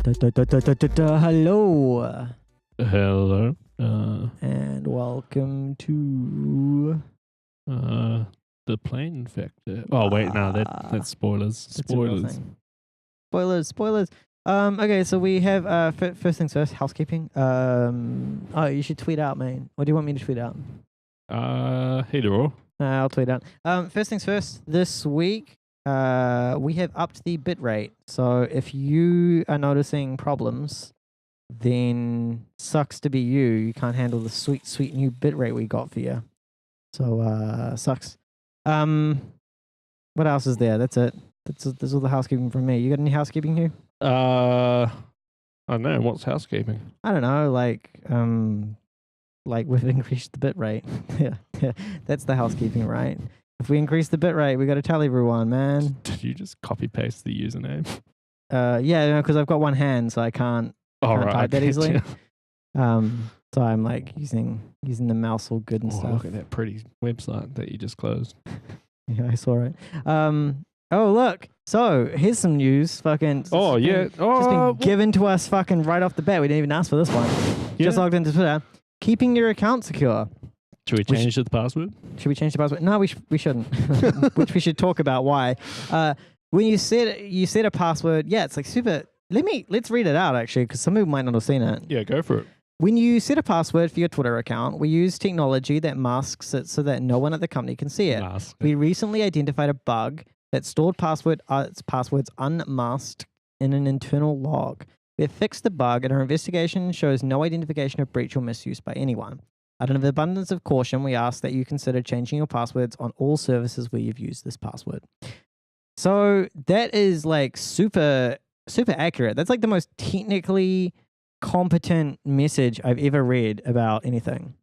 Hello. Hello. And welcome to The plane infected. Oh wait, no, that's spoilers. That's a real thing. Spoilers. Okay, so we have first things first, housekeeping. Oh, you should tweet out, man. What do you want me to tweet out? Either or. I'll tweet out. First things first. This week, we have upped the bit rate. So if you are noticing problems, then sucks to be you. You can't handle the sweet new bit rate we got for you. So sucks. What else is there? That's it. That's all the housekeeping from me. You got any housekeeping here? I don't know. What's housekeeping? I don't know. Like we've increased the bit rate. yeah, that's the housekeeping, right? If we increase the bit rate, we got to tell everyone, man. Did you just copy paste the username? Yeah, because I've got one hand, so I can't type that easily. So I'm like using the mouse all good and stuff. Look at that pretty website that you just closed. Yeah, I saw it. Oh look. So here's some news. Fucking. Oh yeah. Just been given to us fucking right off the bat. We didn't even ask for this one. Yeah. Just logged into Twitter. Keeping your account secure. Should we change the password? Should we change the password? No, we shouldn't. Which we should talk about why. When you set a password, yeah, it's like super. Let's read it out actually, because some people might not have seen it. Yeah, go for it. When you set a password for your Twitter account, we use technology that masks it so that no one at the company can see it. We recently identified a bug that stored passwords unmasked in an internal log. We have fixed the bug, and our investigation shows no identification of breach or misuse by anyone. Out of an abundance of caution, we ask that you consider changing your passwords on all services where you've used this password. So that is like super accurate. That's like the most technically competent message I've ever read about anything.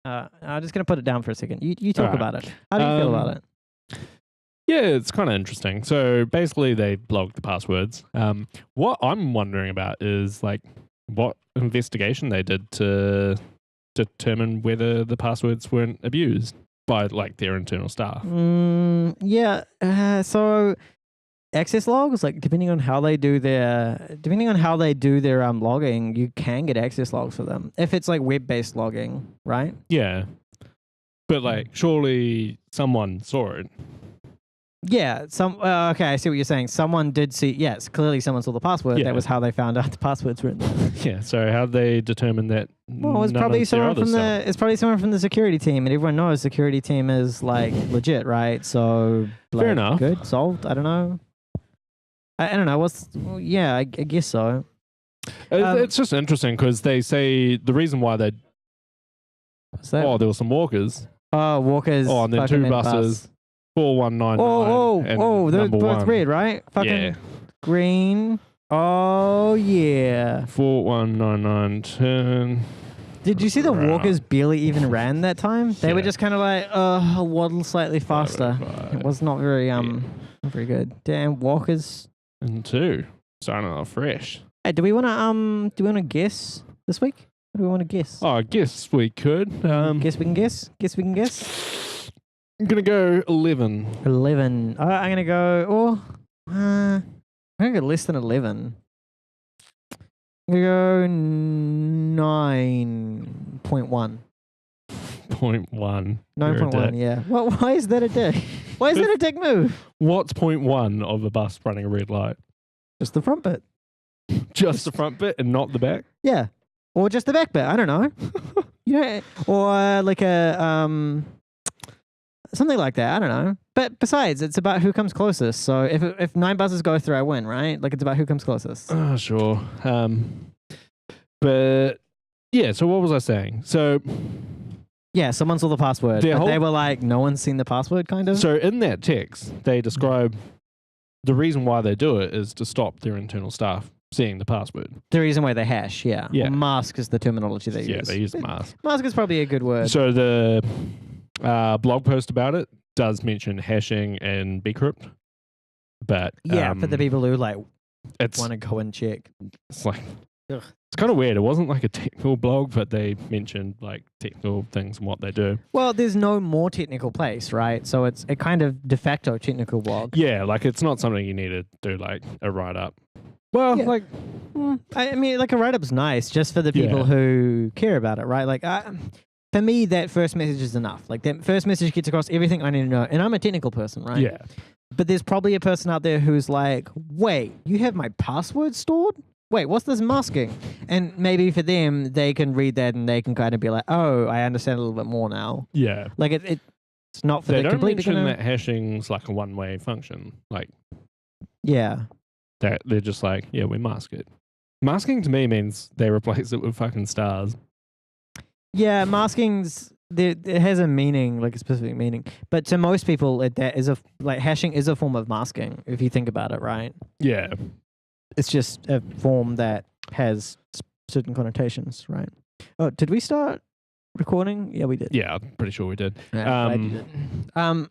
I'm just going to put it down for a second. You talk about it. How do you feel about it? Yeah, it's kind of interesting. So basically they blocked the passwords. What I'm wondering about is like what investigation they did to determine whether the passwords weren't abused by like their internal staff. So access logs, like depending on how they do their logging, you can get access logs for them if it's like web-based logging, right? Yeah, but like surely someone saw it. Yeah, okay, I see what you're saying. Someone did see, yes, clearly someone saw the password. Yeah. That was how they found out the passwords were in there. Yeah, so how they determined that? Well, it's probably someone from the security team, and everyone knows security team is like legit, right? So like, fair enough. Good, solved. I don't know. I don't know. I guess so. It's just interesting because they say the reason why they. What's that? Oh, there were some walkers. Oh, walkers. Oh, and then two buses. 4199. They're both red, right? Fucking green. Oh yeah. 4199 turn. Did you see the walkers barely even ran that time? They were just kind of like waddle slightly faster. It was not very not very good. Damn walkers. And two. Starting off fresh. Hey, do we wanna guess this week? What do we want to guess? Oh, I guess we could. Guess we can guess. I'm gonna go 11. 11. I'm gonna go. I'm gonna go less than 11. I'm gonna go 9.1. 0.1. 9.1. Yeah. Why is that a dick? Why is that a dick move? What's 0.1 of a bus running a red light? Just the front bit. Just the front bit and not the back? Yeah. Or just the back bit. I don't know. Or like a something like that. I don't know. But besides, it's about who comes closest. So if 9 buses go through, I win, right? Like it's about who comes closest. Oh, sure. But yeah. So what was I saying? So yeah, someone saw the password. They were like, no one's seen the password, kind of. So in that text, they describe the reason why they do it is to stop their internal staff seeing the password. The reason why they hash, yeah. Yeah. Mask is the terminology they use. Yeah, they use mask. Mask is probably a good word. So the blog post about it does mention hashing and bcrypt, but for the people who like want to go and check, it's like it's kind of weird. It wasn't like a technical blog, but they mentioned like technical things and what they do. Well, there's no more technical place, right? So it's a kind of de facto technical blog. Yeah, like it's not something you need to do like a write up. Well, Yeah. like, I mean, like a write-up's nice just for the people Yeah. who care about it, right? Like, for me, that first message is enough. Like, that first message gets across everything I need to know. And I'm a technical person, right? yeah. But there's probably a person out there who's like, wait, you have my password stored? Wait, what's this masking? And maybe for them, they can read that and they can kind of be like, oh, I understand a little bit more now. Yeah. Like, it's not for They the don't complete mention beginner. that hashing's like a one-way function. Like, Yeah. they're just like, yeah, we mask it. Masking to me means they replace it with fucking stars. Yeah, masking's it has a meaning, like a specific meaning. But to most people, that is hashing is a form of masking. If you think about it, right? Yeah. It's just a form that has certain connotations, right? Oh, did we start recording? Yeah, we did. Yeah, I'm pretty sure we did. Yeah, glad you did.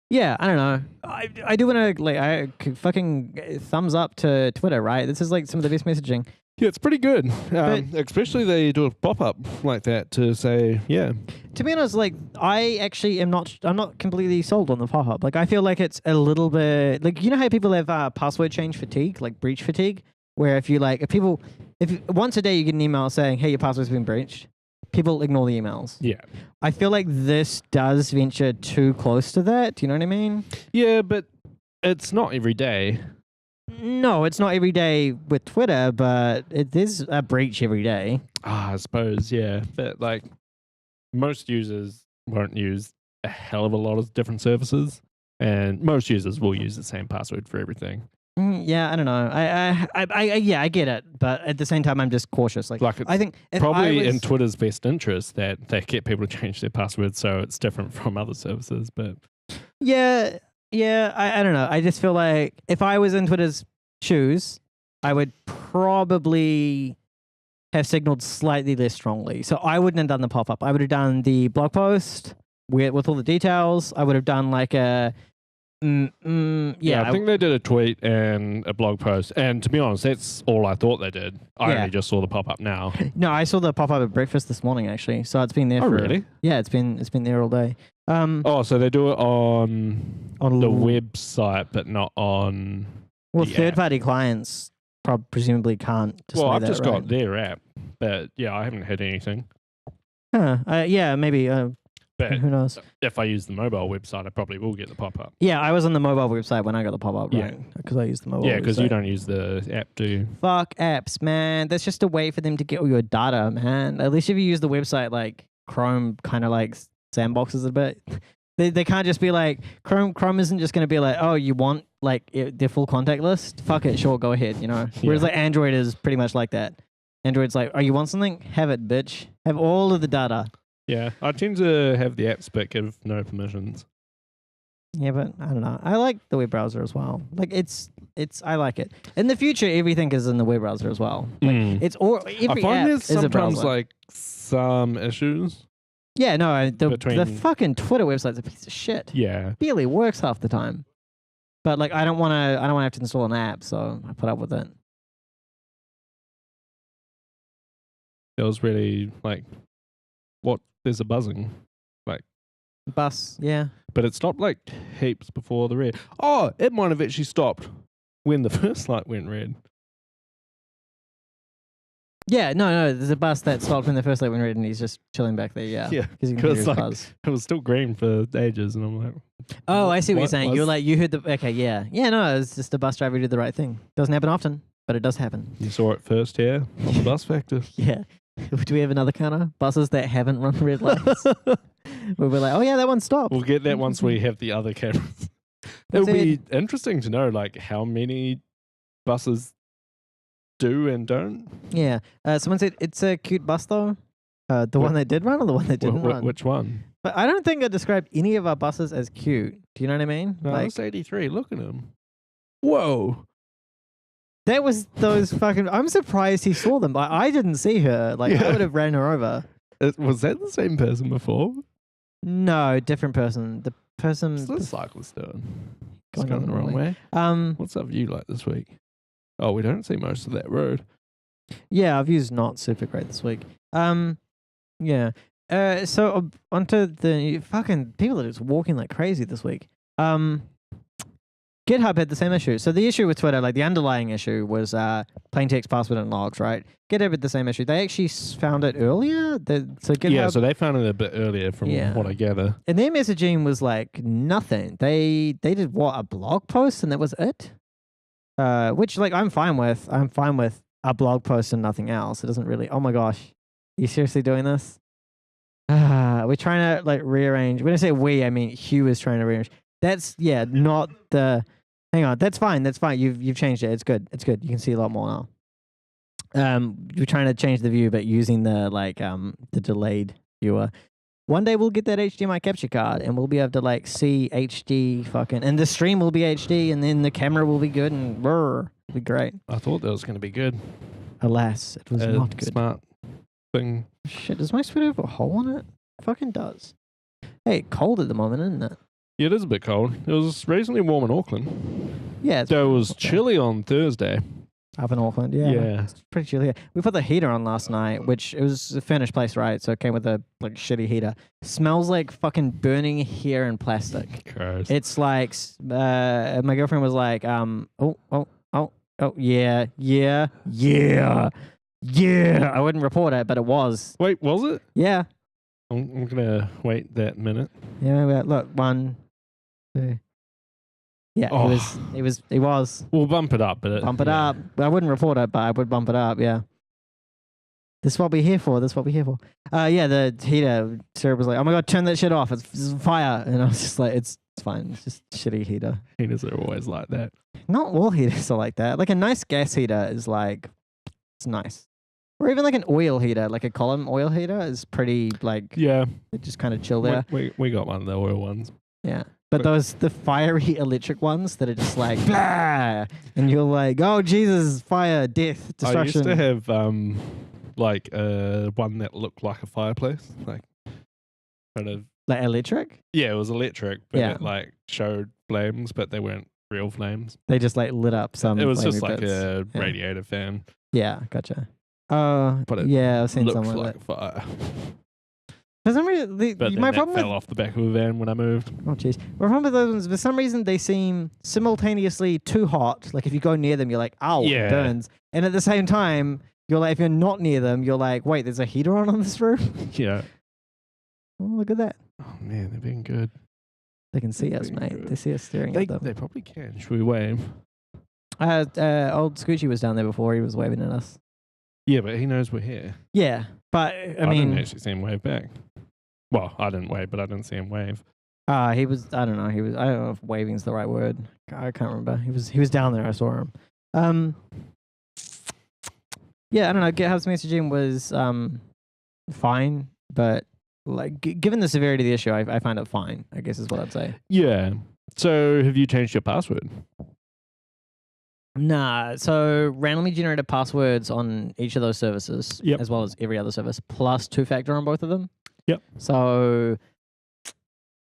Yeah, I don't know. I do want to fucking thumbs up to Twitter, right? This is like some of the best messaging. Yeah, it's pretty good. Especially they do a pop-up like that to say, yeah. To be honest, like I actually I'm not completely sold on the pop-up. Like I feel like it's a little bit like, you know how people have password change fatigue, like breach fatigue, where if once a day you get an email saying, hey, your password's been breached, people ignore the emails. Yeah. I feel like this does venture too close to that. Do you know what I mean? Yeah, but it's not every day. No, it's not every day with Twitter, but there's a breach every day. I suppose, yeah. But like most users won't use a hell of a lot of different services, and most users will use the same password for everything. Yeah, I don't know. I get it, but at the same time, I'm just cautious. Like it's I think probably in Twitter's best interest that they get people to change their passwords so it's different from other services. But yeah, I don't know. I just feel like if I was in Twitter's shoes, I would probably have signaled slightly less strongly. So I wouldn't have done the pop-up. I would have done the blog post with all the details. I would have done like a I think they did a tweet and a blog post, and to be honest, that's all I thought they did. I only just saw the pop up now. No, I saw the pop up at breakfast this morning actually, so it's been there. Oh, really? Yeah, it's been there all day. So they do it on the website, but not on. Well, third-party clients presumably can't. Well, I've just got their app, but yeah, I haven't had anything. Huh? Yeah, maybe. But who knows? If I use the mobile website, I probably will get the pop-up. Yeah, I was on the mobile website when I got the pop-up, right? Because I used the mobile. Yeah, because you don't use the app, do you? Fuck apps, man. That's just a way for them to get all your data, man. At least if you use the website, like Chrome kind of like sandboxes a bit. They can't just be like, Chrome isn't just going to be like, oh, you want like their full contact list? Fuck it, sure, go ahead, you know? Whereas like Android is pretty much like that. Android's like, oh, you want something? Have it, bitch. Have all of the data. Yeah, I tend to have the apps but give no permissions. Yeah, but I don't know. I like the web browser as well. Like I like it. In the future, everything is in the web browser as well. Like it's every I find app there's is a sometimes browser. like some issues. Yeah, no, the fucking Twitter website's a piece of shit. Yeah, barely works half the time. But like, I don't want to have to install an app, so I put up with it. it was really like, what? There's a buzzing, like Bus, yeah. But it stopped like heaps before the red. Oh, it might have actually stopped when the first light went red. Yeah, no, there's a bus that stopped when the first light went red, and he's just chilling back there. Yeah, Yeah, because you can hear his like, buzz. it was still green for ages, and I'm like, Oh, I see what you're saying. was- You're like, you heard the okay, yeah, no, it's just a bus driver who did the right thing. Doesn't happen often, but it does happen. You saw it first here on the bus factor. Yeah. Do we have another counter? Buses that haven't run red lights. Where we're like, oh yeah, that one stopped. We'll get that once we have the other cameras. It'll be interesting to know like how many buses do and don't. Yeah. Someone said it's a cute bus though. The one that did run or the one that didn't run? Which one? But I don't think I described any of our buses as cute. Do you know what I mean? No, like, it's 83. Look at him. Whoa. that was those fucking. I'm surprised he saw them, but I didn't see her. Like, I would have ran her over. Was that the same person before? No, different person. The person. What's the cyclist doing? It's Going going the wrong way. What's up you like this week? Oh, we don't see most of that road. Yeah, I've used not super great this week. Yeah. So onto the fucking people that are just walking like crazy this week. GitHub had the same issue. So the issue with Twitter, like the underlying issue, was plain text password and logs, right? GitHub had the same issue. They actually found it earlier. So GitHub, yeah, so they found it a bit earlier from what I gather. And their messaging was like nothing. They did what, a blog post, and that was it. Which like I'm fine with. I'm fine with a blog post and nothing else. It doesn't really. Oh my gosh, are you seriously doing this? We're trying to like rearrange. When I say we, I mean Hugh is trying to rearrange. That's not the. Hang on, that's fine. That's fine. You've changed it. It's good. It's good. You can see a lot more now. You're trying to change the view, but using the the delayed viewer. One day we'll get that HDMI capture card, and we'll be able to like see HD fucking, and the stream will be HD, and then the camera will be good, and it'll be great. I thought that was going to be good. Alas, it was not good. Smart thing. Shit, does my sweater have a hole in it? Fucking does. Hey, cold at the moment, isn't it? Yeah, it is a bit cold. It was recently warm in Auckland. Yeah. So it was chilly on Thursday. Up in Auckland, yeah. It's pretty chilly here. We put the heater on last night, which it was a furnished place, right? So it came with a like shitty heater. Smells like fucking burning hair and plastic. Gross. It's like my girlfriend was like, oh, yeah. I wouldn't report it, but it was. Wait, was it? Yeah. I'm gonna wait that minute. Yeah, look, 1, 2. Yeah, it was. We'll bump it up, but bump it up. I wouldn't report it, but I would bump it up. Yeah. This is what we're here for. Yeah, the heater. Sarah was like, "Oh my god, turn that shit off! It's fire!" And I was just like, "It's fine. It's just shitty heater." Heaters are always like that. Not all heaters are like that. Like a nice gas heater is like, it's nice. Or even like an oil heater, like a column oil heater is pretty like, yeah, it just kind of chill there. We got one of the oil ones. Yeah. But the fiery electric ones that are just like, blah, and you're like, oh, Jesus, fire, death, destruction. I used to have like one that looked like a fireplace, like kind of. Like electric? Yeah, it was electric, but it like showed flames, but they weren't real flames. They just like lit up some. It was just like a radiator fan. Yeah, gotcha. But it I've seen looked something like fire. For some reason, my problem fell off the back of a van when I moved. Oh, jeez. My problem with those ones, for some reason, they seem simultaneously too hot. Like, if you go near them, you're like, ow, it burns. And at the same time, you're like, if you're not near them, you're like, wait, there's a heater on this room? Yeah. Oh, look at that. Oh, man, they're being good. They can see us, mate. Good. They see us staring at them. They probably can. Should we wave? Old Scoochie was down there before. He was waving at us. Yeah, but he knows we're here. Yeah, but I mean, didn't actually see him wave back. Well, I didn't wave, but I didn't see him wave. He was. I don't know. I don't know if waving's the right word. I can't remember. He was down there. I saw him. Yeah, I don't know. GitHub's messaging was fine, but like given the severity of the issue, I find it fine. I guess is what I'd say. Yeah. So have you changed your password? Nah, so randomly generated passwords on each of those services, as well as every other service, plus 2-factor on both of them. Yep. So,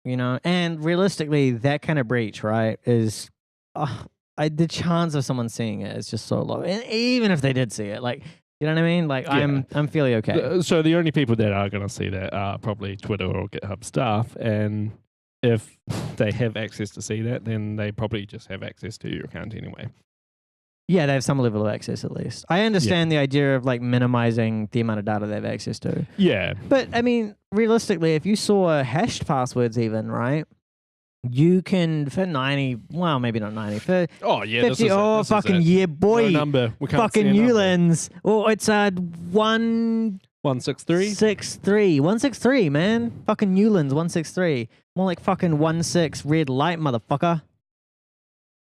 and realistically, that kind of breach, right, is the chance of someone seeing it is just so low. And even if they did see it, like, you know what I mean? Like, I'm fairly okay. So the only people that are going to see that are probably Twitter or GitHub staff, and if they have access to see that, then they probably just have access to your account anyway. Yeah, they have some level of access at least. I understand the idea of like minimizing the amount of data they have access to. Yeah. But I mean, realistically, if you saw hashed passwords even, right? You can, for 90, well, maybe not 90, for 50, yeah, boy. No number. We can't fucking Newlands. Oh, it's 163? 163, man. Fucking Newlands, 163. More like fucking 16 red light, motherfucker.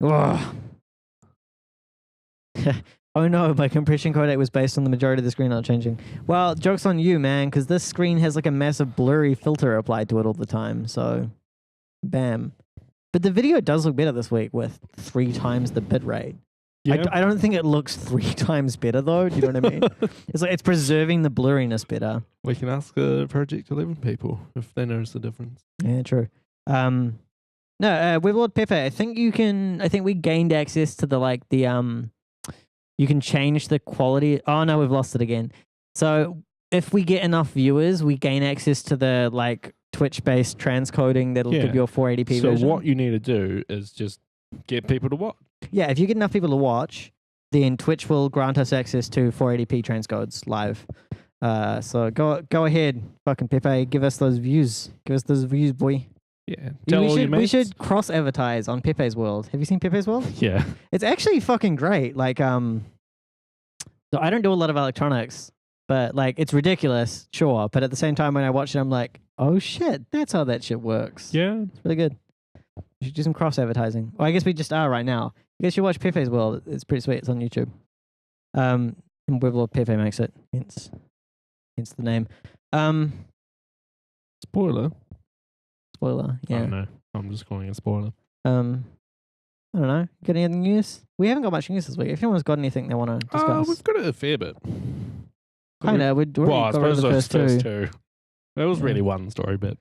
Ugh. Oh no, my compression codec was based on the majority of the screen not changing. Well, joke's on you, man, because this screen has like a massive blurry filter applied to it all the time, so bam. But the video does look better this week with 3 times the bitrate. Yeah. I don't think it looks 3 times better though, do you know what I mean? It's like it's preserving the blurriness better. We can ask Project 11 people if they notice the difference. Yeah, true. No, with Lord Pepper, I think we gained access to the you can change the quality. Oh no, we've lost it again. So if we get enough viewers, we gain access to the like Twitch-based transcoding that'll give you a 480p version. So what you need to do is just get people to watch. Yeah, if you get enough people to watch, then Twitch will grant us access to 480p transcodes live. So go ahead, fucking Pepe, give us those views. Give us those views, boy. Yeah. Tell all your mates. We should cross advertise on Pepe's World. Have you seen Pepe's World? Yeah. It's actually fucking great. Like, so I don't do a lot of electronics, but like it's ridiculous, sure. But at the same time, when I watch it, I'm like, oh shit, that's how that shit works. Yeah. It's really good. You should do some cross advertising. Well, I guess we just are right now. You guys should watch Pepe's World. It's pretty sweet. It's on YouTube. And Weblord Pepe makes it. Hence the name. Spoiler. Yeah. I don't know. I'm just calling it a spoiler. I don't know. Got any other news? We haven't got much news this week. If anyone's got anything they want to discuss. We've got a fair bit. Kinda. I suppose those first two. It was really one story, but.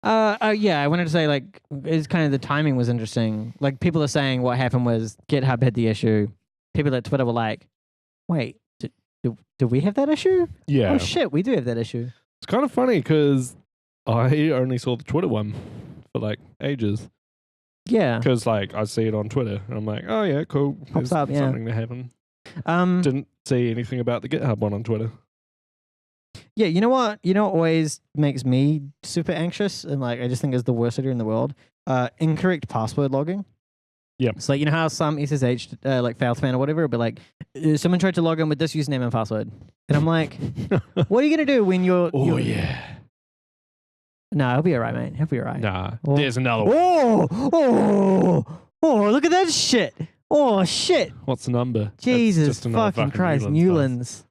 Yeah, I wanted to say, like, it's kind of the timing was interesting. Like, people are saying what happened was GitHub had the issue. People at Twitter were like, wait, do we have that issue? Yeah. Oh, shit, we do have that issue. It's kind of funny because I only saw the Twitter one for, like, ages. Yeah. Because, like, I see it on Twitter. And I'm like, oh, yeah, cool. Pops up, yeah. Something to happen. Didn't see anything about the GitHub one on Twitter. Yeah, you know what? You know what always makes me super anxious and like I just think is the worst idea in the world? Incorrect password logging. Yeah. So like, you know how some SSH like fail span or whatever, but like someone tried to log in with this username and password, and I'm like, what are you gonna do when you're? Yeah. No, he'll be alright, mate. He'll be alright. Nah, there's another one. Oh! Look at that shit! Oh shit! What's the number? Jesus fucking Christ, Newlands.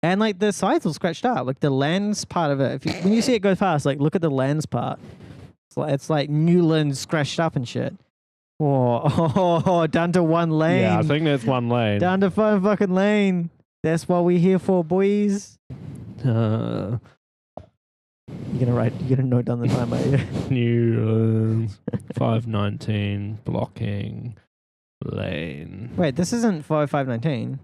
And like the sides all scratched up, like the lands part of it. When you see it go fast, like look at the lands part. It's like Newlands scratched up and shit. Oh, down to one lane. Yeah, I think that's one lane. Down to one fucking lane. That's what we're here for, boys. You're gonna note down the time, are you? Newlands 519 blocking lane. Wait, this isn't 519.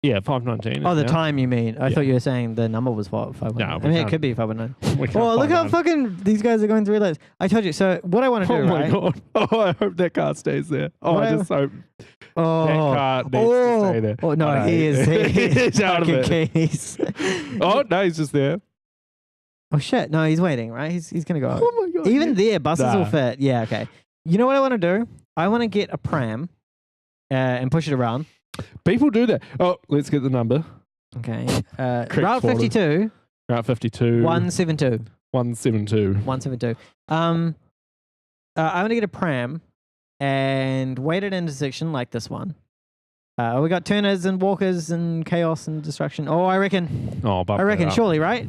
Yeah, 519. Oh, the time you mean? I thought you were saying the number was 519. No, I mean, it could be 519. Oh, look how fucking these guys are going through those. I told you. So what I want to do, right? Oh my god! Oh, I hope that car stays there. Oh, I just hope that car needs to stay there. Oh no, he is. He's out of it. Keys. Oh no, he's just there. Oh shit! No, he's waiting. Right? He's gonna go. Oh my god! Even there, buses will fit. Yeah. Okay. You know what I want to do? I want to get a pram, and push it around. People do that. Oh, let's get the number. Okay. Route 52. Route 52. 172. 172. 172. I want to get a pram and wait at an intersection like this one. We got turners and walkers and chaos and destruction. Oh, I reckon. Oh, I reckon, surely, right?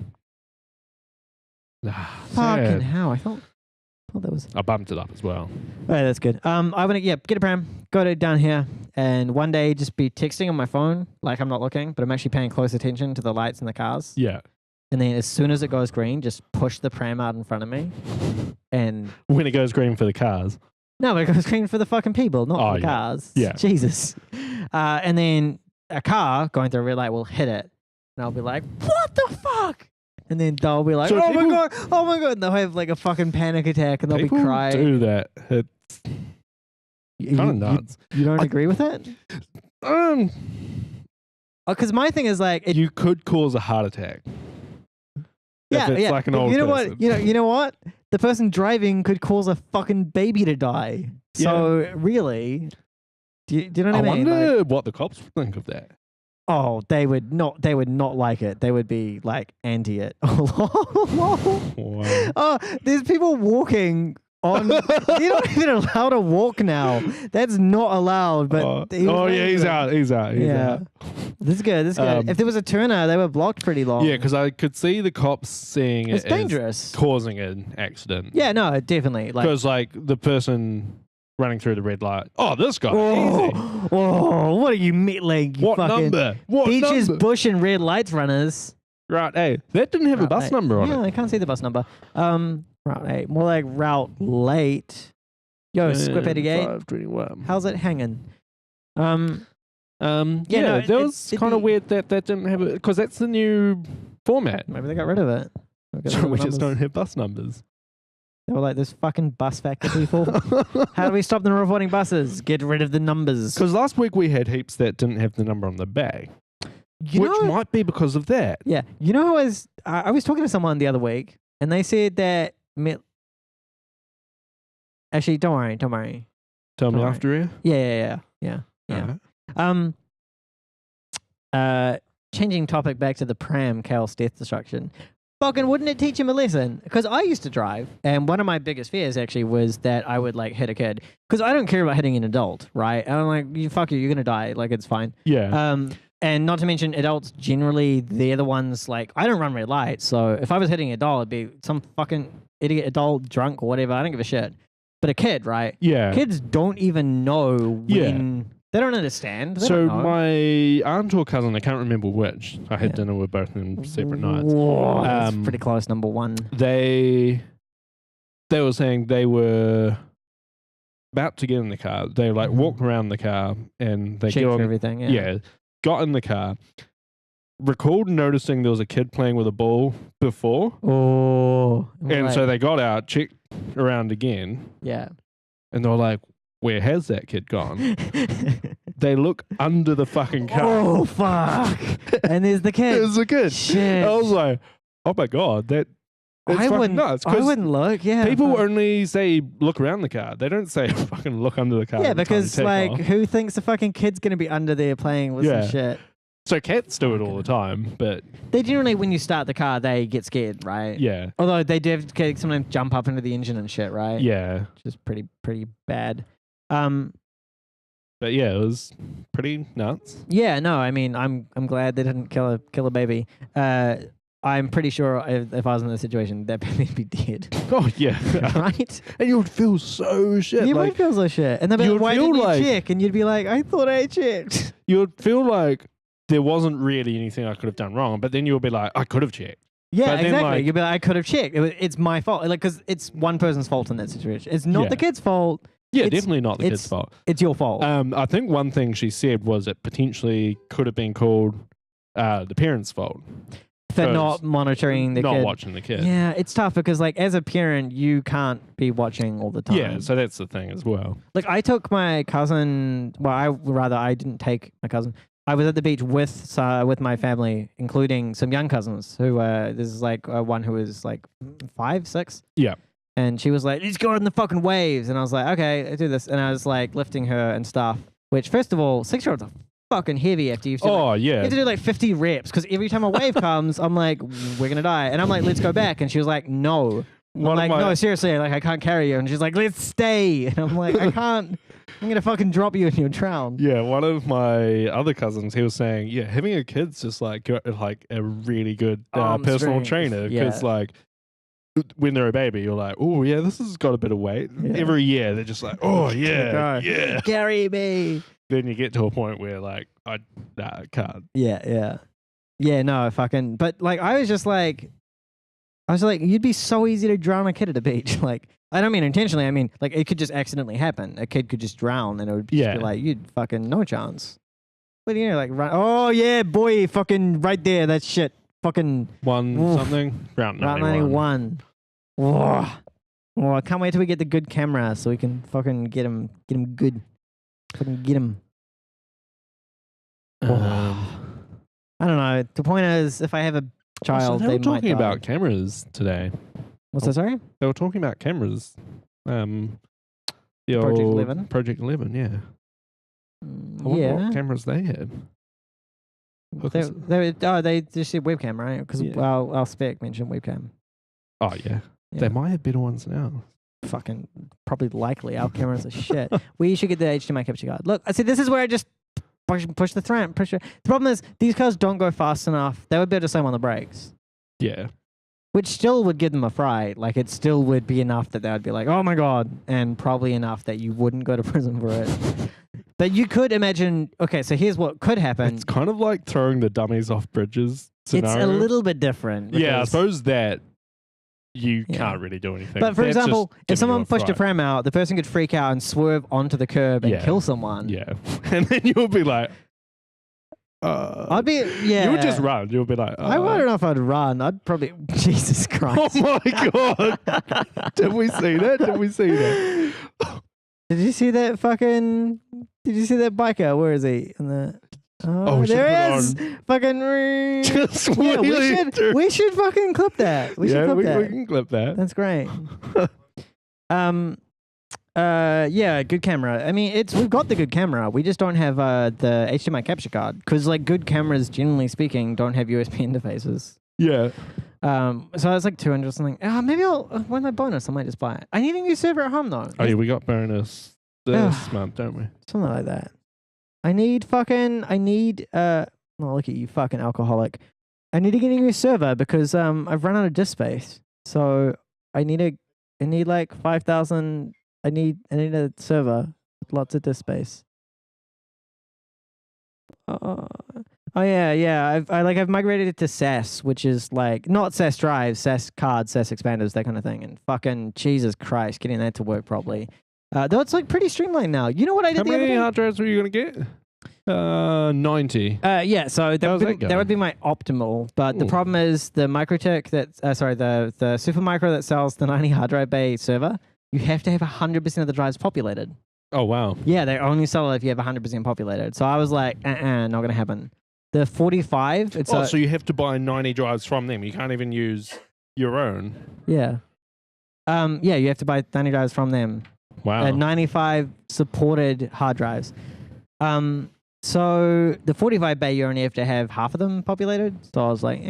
Fucking hell. I thought that was... I bumped it up as well. Oh, that's good. I want to get a pram, go down here, and one day just be texting on my phone, like I'm not looking, but I'm actually paying close attention to the lights in the cars. Yeah. And then as soon as it goes green, just push the pram out in front of me. And when it goes green for the cars. No, it goes green for the fucking people, not for the cars. Yeah. Jesus. And then a car going through a red light will hit it. And I'll be like, what the fuck? And then they'll be like, oh my god. And they'll have like a fucking panic attack and they'll be crying. People do that. It's kind of nuts. You don't agree with that? Because my thing is like... you could cause a heart attack. Yeah, if it's like an old person. What? You know what? The person driving could cause a fucking baby to die. So really... Do you know what I mean? I wonder what the cops think of that. Oh, they would not like it. They would be like anti it. Wow. Oh, there's people walking on. You're not even allowed to walk now. That's not allowed. But he's out. He's out. This is good. If there was a turner, they were blocked pretty long. Yeah, because I could see the cops seeing it's dangerous, causing an accident. Yeah, no, definitely. Because like the person running through the red light. Oh, this guy. Easy. Oh, what are you like? What number? What beaches, number? bush, and red lights runners. Right, hey, that didn't have a bus number on it. Yeah, I can't see the bus number. Route 8, more like route late. Yo, Squip 88. 521. How's it hanging? That was kind of weird that didn't have it because that's the new format. Maybe they got rid of it. So we just don't have bus numbers. They were like, "This fucking bus factor people. How do we stop them reporting buses? Get rid of the numbers." Because last week we had heaps that didn't have the number on the bag, which might be because of that. Yeah, I was talking to someone the other week, and they said that. Actually, don't worry. Tell me after you. Yeah. Right. Changing topic back to the pram, Cal's death destruction. Fucking wouldn't it teach him a lesson? Because I used to drive, and one of my biggest fears actually was that I would like hit a kid. Because I don't care about hitting an adult, right? And I'm like, you're gonna die. Like, it's fine. Yeah. And not to mention, adults generally, they're the ones like, I don't run red lights, so if I was hitting an adult, it'd be some fucking idiot adult, drunk or whatever. I don't give a shit. But a kid, right? Yeah. Kids don't even know when. They don't understand. They don't know. My aunt or cousin, I can't remember which, I had dinner with both of them separate nights. Whoa, that's pretty close, number one. They were saying they were about to get in the car. They like walked around the car and they checked everything. Yeah, got in the car. Recalled noticing there was a kid playing with a ball before. Oh, and so they got out, checked around again. Yeah, and they were like, "Where has that kid gone?" They look under the fucking car. Oh fuck! And there's the kid. There's the kid. Shit. I was like, "Oh my god, that." I wouldn't look. Yeah, people only say look around the car. They don't say fucking look under the car. Yeah, because like, who thinks the fucking kid's gonna be under there playing with some shit? So cats do it all the time, but they generally, when you start the car, they get scared, right? Yeah. Although they do sometimes jump up into the engine and shit, right? Yeah. Which is pretty bad. But yeah, it was pretty nuts. Yeah, no, I mean, I'm glad they didn't kill a baby. I'm pretty sure if I was in this situation, that baby'd be dead. Oh yeah, right. And you would feel so shit. You would feel so shit, and they'd be like, "Why didn't you check?" And you'd be like, "I thought I checked." You would feel like there wasn't really anything I could have done wrong, but then you would be like, "I could have checked." Yeah, but exactly. You'd be like, "I could have checked. It's my fault." Like, because it's one person's fault in that situation. It's not the kid's fault. Yeah, definitely not the kid's fault. It's your fault. I think one thing she said was it potentially could have been called the parents' fault. For not monitoring the kid. Not watching the kid. Yeah, it's tough because, like, as a parent, you can't be watching all the time. Yeah, so that's the thing as well. Like, I took my cousin, I didn't take my cousin. I was at the beach with my family, including some young cousins who, this is like one who was like 5, 6. Yeah. And she was like, "Let's go in the fucking waves." And I was like, "Okay, I do this." And I was like lifting her and stuff, which, first of all, 6-year-olds are fucking heavy after you've done you have to do like 50 reps because every time a wave comes, I'm like, "We're gonna die." And I'm like, "Let's go back." And she was like, "No." I'm like, "No, seriously, like I can't carry you." And she's like, "Let's stay." And I'm like, "I can't. I'm gonna fucking drop you and you'll drown." Yeah, one of my other cousins, he was saying, yeah, having a kid's just like a really good personal trainer because like when they're a baby, you're like, "Oh yeah, this has got a bit of weight." Yeah. Every year they're just like, "Oh yeah, yeah, carry me." Then you get to a point where like, I can't. Yeah. No, fucking. But like, I was like, you'd be so easy to drown a kid at a beach. Like, I don't mean intentionally. I mean, like, it could just accidentally happen. A kid could just drown, and it would just be like, you'd fucking no chance. But you know, like, run. Oh yeah, boy, fucking right there. That shit. Fucking something. Route 91. Whoa. Oh, I can't wait till we get the good camera so we can fucking get him good. Fucking get him. I don't know. The point is, if I have a child, they were talking about cameras today. What's that? Sorry? They were talking about cameras. The Project 11. Project 11, yeah. I wonder what cameras they had. They just said webcam, right? Because our spec mentioned webcam. Oh yeah, they might have better ones now. Fucking probably likely. Our cameras are shit. We should get the HDMI capture card. Look, I said this is where I just push the thread. The problem is these cars don't go fast enough. They would be able to slam on the brakes. Yeah. Which still would give them a fright. Like, it still would be enough that they would be like, "Oh my god," and probably enough that you wouldn't go to prison for it. But you could imagine. Okay, so here's what could happen. It's kind of like throwing the dummies off bridges scenario. It's a little bit different. Yeah, I suppose that you can't really do anything. But for example, if someone pushed a pram out, the person could freak out and swerve onto the curb and kill someone. Yeah, and then you'll be like, I'd be, yeah. You would just run. You would be like, I don't know if I'd run. I'd probably, Jesus Christ. Oh my God. Did we see that? Did we see that? Did you see that biker? Where is he? Oh, there he is. Fucking. Just yeah, we should fucking clip that. We can clip that. That's great. Yeah, good camera. I mean, we've got the good camera. We just don't have the HDMI capture card because, like, good cameras, generally speaking, don't have USB interfaces. Yeah. So it's like 200 or something. Maybe when I bonus, I might just buy it. I need a new server at home though. Oh yeah, we got bonus this month, don't we? Something like that. Oh, look at you, fucking alcoholic. I need to get a new server because I've run out of disk space. So I need like 5,000. I need a server with lots of disk space. Oh yeah. I've migrated it to SAS, which is like not SAS drives, SAS cards, SAS expanders, that kind of thing. And fucking Jesus Christ, getting that to work properly. Though it's like pretty streamlined now. You know what I did? How many hard drives were you gonna get? 90. Yeah. So that would be my optimal. But the problem is the MikroTik the Super Micro that sells the 90 hard drive bay server. You have to have 100% of the drives populated. Oh wow. Yeah, they only sell it if you have 100% populated. So I was like, not gonna happen. The 45. So you have to buy 90 drives from them. You can't even use your own. Yeah. Yeah, you have to buy 90 drives from them. Wow. 95 supported hard drives. So the 45 bay, you only have to have half of them populated. So I was like,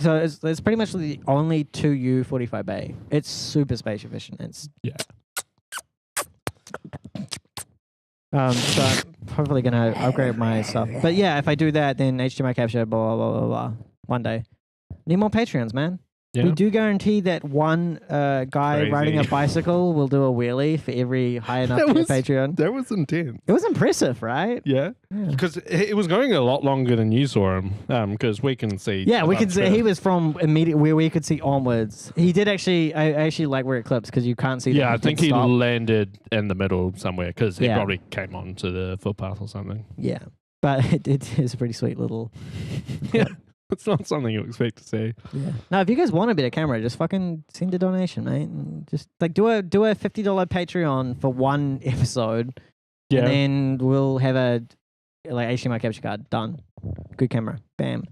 So it's pretty much the only 2U 45 bay. It's super space efficient. Yeah. So I'm probably going to upgrade my stuff. But yeah, if I do that, then HDMI capture, blah, blah, blah, blah, blah. One day. Need more Patreons, man. Yeah. We do guarantee that one guy riding a bicycle will do a wheelie for every high enough Patreon. That was intense. It was impressive, right? Yeah. Because it was going a lot longer than you saw him. Because we can see. Yeah, we could see. He was from where we could see onwards. He did actually. I actually like where it clips because you can't see. Yeah, I think he landed in the middle somewhere because he probably came onto the footpath or something. Yeah, but it is a pretty sweet little. Yeah. It's not something you expect to see. Yeah. Now, if you guys want a better camera, just fucking send a donation, mate. And just like do a $50 Patreon for one episode. Yeah. And then we'll have a HDMI capture card. Done. Good camera. Bam.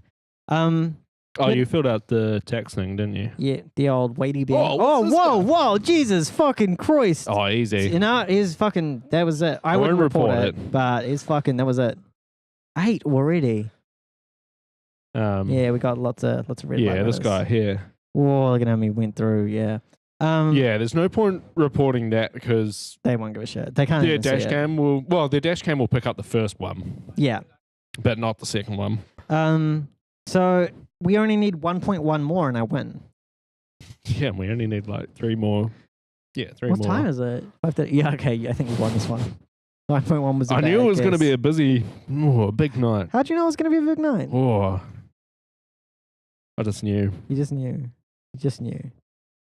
You filled out the text thing, didn't you? Yeah, the old weighty bear. Whoa, Jesus fucking Christ. Oh, easy. You know, that was it. I wouldn't report it, but that was it. 8 already. Yeah, we got lots of red light. Yeah, this guy here. Whoa, look at how he went through. Yeah. Yeah, there's no point reporting that because they won't give a shit. They can't. Their dash cam will pick up the first one. Yeah, but not the second one. So we only need 1.1 more and I win. Yeah, we only need like 3 more. Yeah, 3 more. What time is it? Yeah, okay. I think we won this one. 5.1 was. I knew it was going to be a big night. How'd you know it was going to be a big night? Oh. I just knew. You just knew.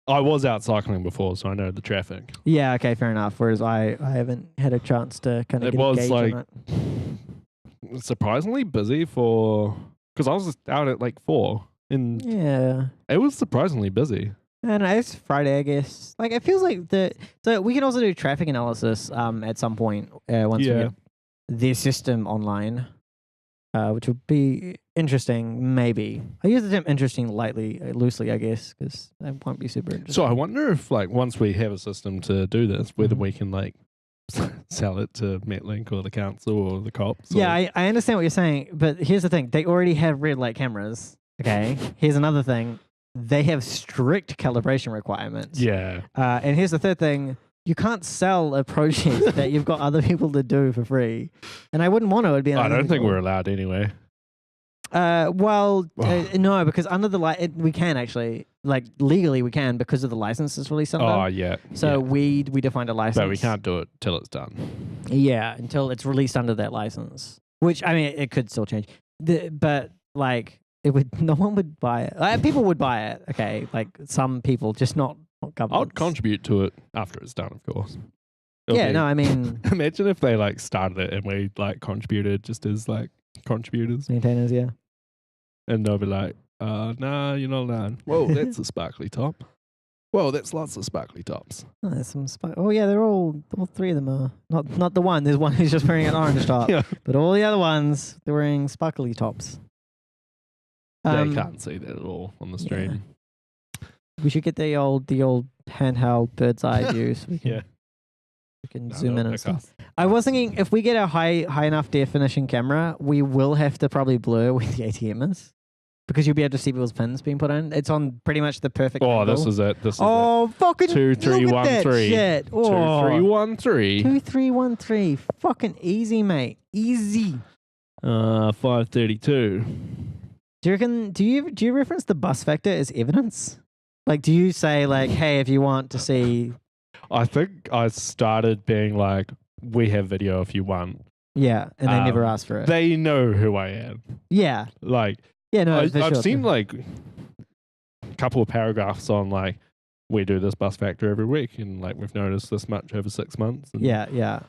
I was out cycling before, so I know the traffic. Yeah, okay, fair enough. Whereas I haven't had a chance to kind of get engaged on it. Surprisingly busy because I was out at like 4. Yeah. It was surprisingly busy. And it's Friday, I guess. Like, it feels like so we can also do traffic analysis at some point once we get the system online. Which would be interesting, maybe. I use the term interesting loosely, I guess, because that won't be super interesting. So I wonder if, like, once we have a system to do this, whether we can, like, sell it to MetLink or the council or the cops. Yeah, I understand what you're saying, but here's the thing. They already have red light cameras, okay? Here's another thing. They have strict calibration requirements. Yeah. And here's the third thing. You can't sell a project that you've got other people to do for free. And I wouldn't want to. It'd be I don't think we're allowed anyway. No, because under the we can actually, like, legally we can because of the license that's released under. Oh, yeah. So we defined a license. But we can't do it till it's done. Yeah, until it's released under that license. Which, I mean, it could still change. But, like, no one would buy it. People would buy it, okay? Like, some people, just not governments. I'd contribute to it after it's done, of course. I mean... Imagine if they, like, started it and we, like, contributed just as, like, contributors. Maintainers, yeah. And they'll be like, nah, you're not allowed. Whoa, that's a sparkly top. Whoa, that's lots of sparkly tops. Oh, there's some oh yeah, they're all three of them are not the one. There's one who's just wearing an orange top. Yeah. But all the other ones, they're wearing sparkly tops. They can't see that at all on the stream. Yeah. We should get the old handheld bird's eye view so we can zoom in and stuff. I was thinking if we get a high enough definition camera, we will have to probably blur where the ATM is. Because you'll be able to see people's pins being put in. It's on pretty much the perfect angle. This is it. This is fucking 2313. Shit. 2313. 2313. Fucking easy, mate. Easy. 532. Do you reckon? Do you reference the bus factor as evidence? Like, do you say like, hey, if you want to see? I think I started being like, we have video if you want. Yeah, and they never asked for it. They know who I am. Yeah. Like. Yeah, no, I've seen like a couple of paragraphs on like we do this bus factor every week and like we've noticed this much over 6 months. And, yeah.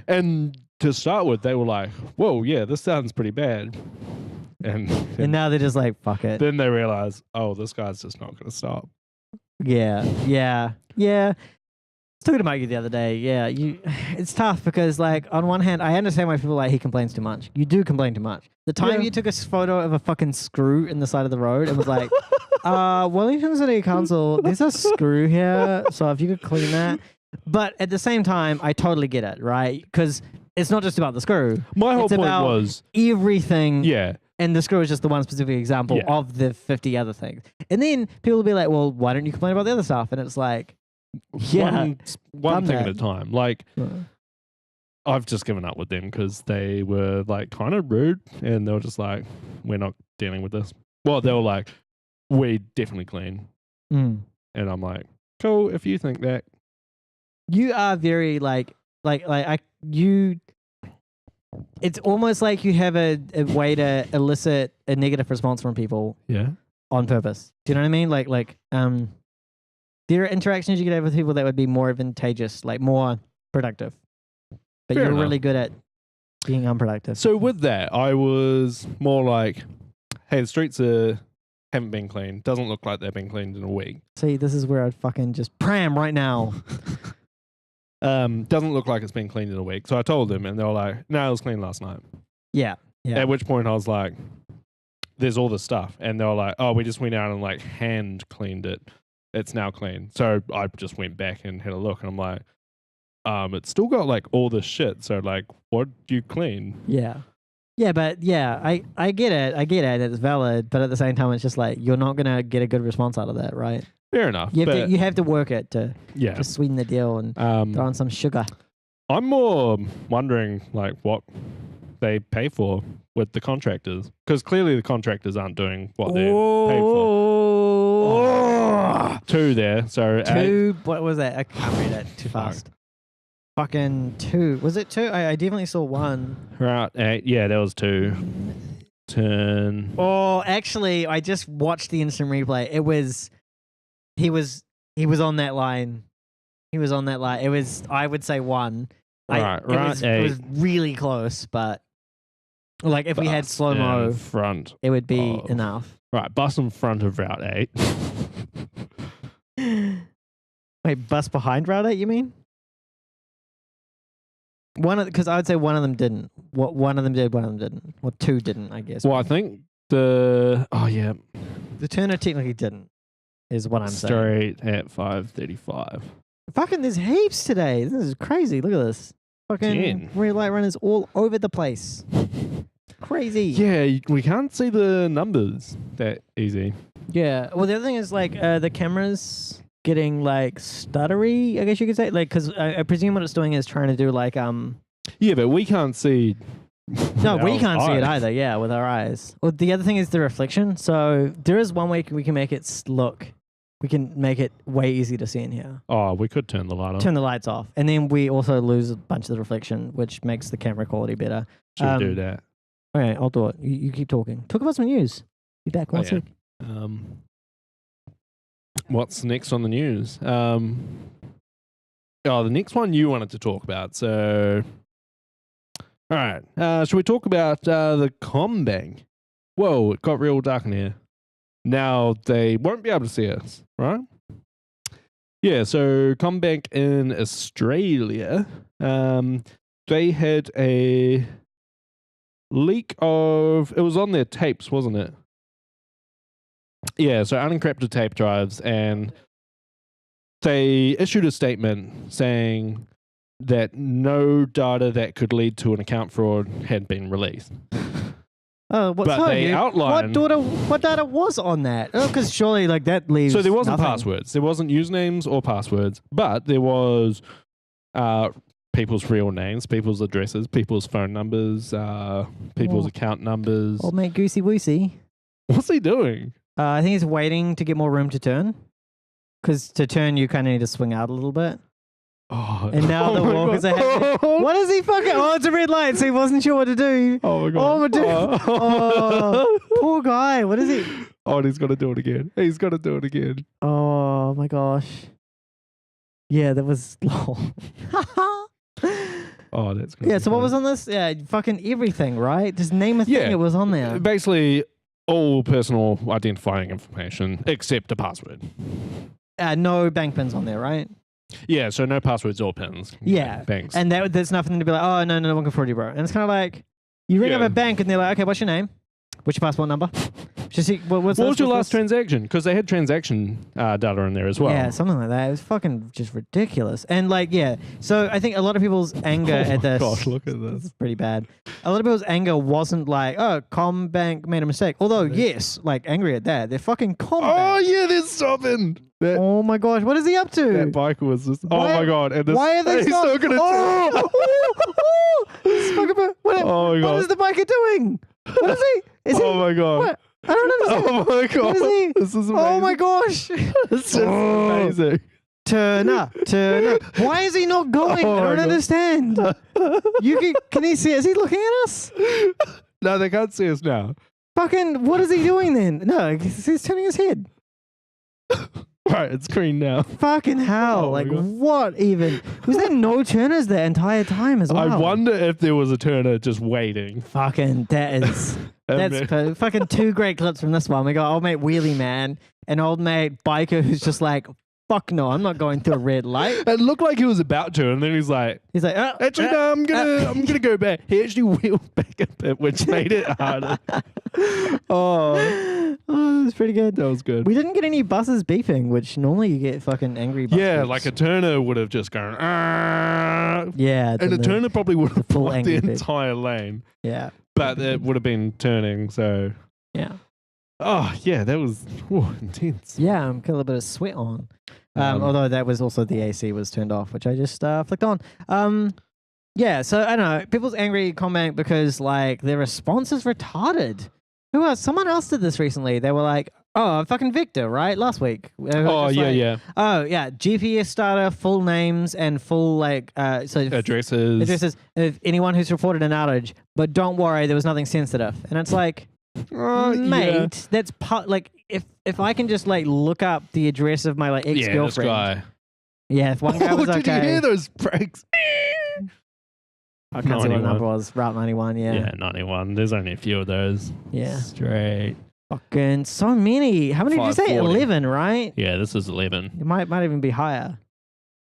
And to start with, they were like, "Whoa, yeah, this sounds pretty bad." And now they're just like, "Fuck it." Then they realize, "Oh, this guy's just not going to stop." Yeah. Talking about you the other day, it's tough because, like, on one hand, I understand why people are like he complains too much. You do complain too much. The time you took a photo of a fucking screw in the side of the road and was like, Wellington City Council, there's a screw here, so if you could clean that. But at the same time, I totally get it, right? Because it's not just about the screw. My whole point was everything. Yeah. And the screw is just the one specific example of the 50 other things. And then people will be like, well, why don't you complain about the other stuff? And it's like, one thing at a time. Like, I've just given up with them because they were like kind of rude and they were just like, we're not dealing with this. Well, they were like, we definitely clean. And I'm like, cool, if you think that. You are very it's almost like you have a way to elicit a negative response from people. Yeah. On purpose. Do you know what I mean? Like there are interactions you could have with people that would be more advantageous, like more productive. But Fair you're enough. really good at being unproductive. So with that, I was more like, hey, the streets haven't been cleaned. Doesn't look like they've been cleaned in a week. See, this is where I'd fucking just pram right now. Doesn't look like it's been cleaned in a week. So I told them and they were like, no, it was cleaned last night. Yeah. At which point I was like, there's all this stuff. And they were like, oh, we just went out and like hand cleaned it. It's now clean. So I just went back and had a look and I'm like, it's still got like all this shit. So like, what do you clean? Yeah. Yeah, but I get it. I get it. It's valid. But at the same time, it's just like, you're not going to get a good response out of that, right? Fair enough. You have to work it to sweeten the deal and throw in some sugar. I'm more wondering like what they pay for with the contractors. Because clearly the contractors aren't doing what they're paid for. 2 there. So 2, what was that? I can't read it too fast. Fucking 2. Was it 2? I definitely saw 1. Route 8. Yeah, there was 2. Turn. Oh, actually, I just watched the instant replay. He was on that line. He was on that line. It was, I would say 1. Right, it was really close, but like if we had slow-mo front, it would be enough. Right, bus in front of Route 8. Wait, bus behind Route 8, you mean? Because I would say one of them didn't. What one of them did, one of them didn't. Well, 2 didn't, I guess. Well, I think the turner technically didn't, is what I'm saying. Straight at 5:35. Fucking, there's heaps today. This is crazy. Look at this. Fucking red light runners all over the place. Crazy. Yeah, we can't see the numbers that easy. Yeah. Well, the other thing is like the cameras getting like stuttery, I guess you could say. Like, because I presume what it's doing is trying to do like Yeah, but we can't see. No, we can't see it either. Yeah, with our eyes. Well, the other thing is the reflection. So there is one way we can make it look. We can make it way easy to see in here. Oh, we could turn the light off. Turn the lights off. And then we also lose a bunch of the reflection, which makes the camera quality better. Should we do that? All right, I'll do it. You keep talking. Talk about some news. Be back one sec. What's next on the news? The next one you wanted to talk about. So All right. Should we talk about the CommBank? Whoa, it got real dark in here. Now they won't be able to see us, right? Yeah, so CommBank in Australia, they had a leak of, it was on their tapes, wasn't it? Yeah, so unencrypted tape drives, and they issued a statement saying that no data that could lead to an account fraud had been released. Oh, but they outlined what data was on that? Oh, because surely like that leaves. So there wasn't nothing. passwords. There wasn't usernames or passwords, but there was people's real names, people's addresses, people's phone numbers, people's account numbers. Old mate Goosey Woosey. What's he doing? I think he's waiting to get more room to turn. Because to turn, you kind of need to swing out a little bit. Oh, and now the walkers are happy. What is he fucking? Oh, it's a red light, so he wasn't sure what to do. Oh my god. Oh my dude. Oh, poor guy. What is he? Oh, and he's got to do it again. He's got to do it again. Oh my gosh. Yeah, that was lol. Oh, that's good. Yeah, so what was on this? Yeah, fucking everything, right? Just name a thing it was on there. Basically, all personal identifying information except a password. No bank pins on there, right? Yeah, so no passwords or pins. Yeah. Banks. And there's nothing to be like, oh, no one can fraud you, bro. And it's kind of like, you ring up a bank and they're like, okay, what's your name? What's your passport number? What was your last transaction? Because they had transaction data in there as well. Yeah, something like that. It was fucking just ridiculous. And like, yeah. So I think a lot of people's anger at this. Oh gosh, look at this. It's pretty bad. A lot of people's anger wasn't like, oh, CommBank made a mistake. Although, yes, like angry at that. They're fucking CommBank. Oh, yeah, they're stopping. Oh my gosh, what is he up to? That biker was just. Oh my god! And this, why are they still gonna? Oh my god! What is the biker doing? What is he? Is oh my god! What? I don't understand. Oh my god! What is he? This is amazing. Oh my gosh! This is amazing. Turn up. Why is he not going? I don't understand. Can he see? Is he looking at us? No, they can't see us now. Fucking, what is he doing then? No, he's turning his head. Right, it's green now. Fucking hell. Like, what even? Was there no turners the entire time as well? I wonder if there was a turner just waiting. Fucking, that's fucking two great clips from this one. We got old mate Wheelie Man and old mate Biker who's just like, fuck no, I'm not going through a red light. It looked like he was about to, and then he's like, actually, no, I'm gonna go back. He actually wheeled back a bit, which made it harder. Oh, that was pretty good. That was good. We didn't get any buses beeping, which normally you get fucking angry buses. Yeah, like a turner would have just gone, yeah. And a turner probably would have blocked the beep. entire lane. Yeah. But it would have been turning, so. Yeah. Oh, yeah, that was intense. Yeah, I'm got a little bit of sweat on. Although that was also the AC was turned off, which I just flicked on. Yeah, so I don't know. People's angry at CommBank because like their response is retarded. Who else? Someone else did this recently. They were like, oh, fucking Victor, right? Last week. Oh, yeah. Oh, yeah. GPS data, full names, and full like addresses. Addresses of anyone who's reported an outage. But don't worry, there was nothing sensitive. And it's like, mate, that's like if I can just like look up the address of my like ex-girlfriend. Yeah, this guy. Yeah, if one guy was okay. Did you hear those brakes? I can't see what the number was. Route 91, yeah. Yeah, 91. There's only a few of those. Yeah. Straight. Fucking so many. How many did you say? 11, right? Yeah, this is 11. It might even be higher.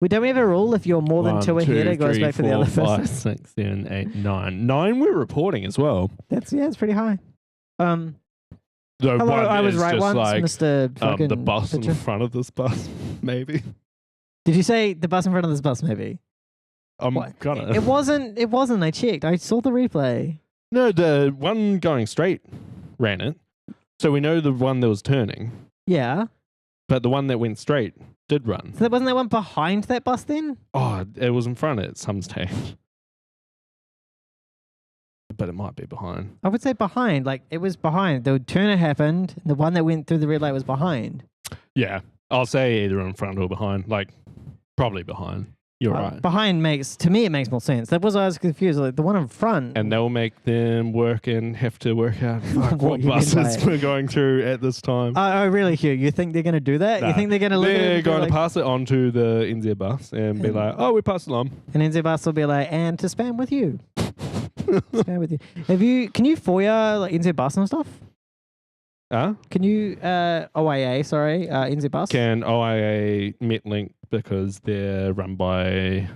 Don't we have a rule if you're more than 2 ahead, it goes back to the other 5, 6, 7, 8, 9. 9 we're reporting as well. It's pretty high. The hello, one I was right once, like, Mr. Fucking the bus picture. in front of this bus, maybe. Did you say the bus in front of this bus, maybe? I'm gonna. It wasn't. I checked. I saw the replay. No, the one going straight ran it. So we know the one that was turning. Yeah. But the one that went straight did run. So wasn't that one behind that bus then? Oh, it was in front at some stage. But it might be behind. I would say behind. Like, it was behind. The turner happened. The one that went through the red light was behind. Yeah. I'll say either in front or behind. Like, probably behind. You're right. Behind to me, it makes more sense. That was why I was confused. Like, the one in front. And they'll make them work and have to work out what buses we're going through at this time. Oh, really, Hugh? You think they're going to do that? Nah. You think they're going to They're going to pass it on to the NZ bus and be like, oh, we passed it on. And NZ bus will be like, and to spam with you. Stay with you. Can you FOIA like NZ Bus and stuff? Can you OIA? Sorry, NZ Bus. Can OIA Metlink because they're run by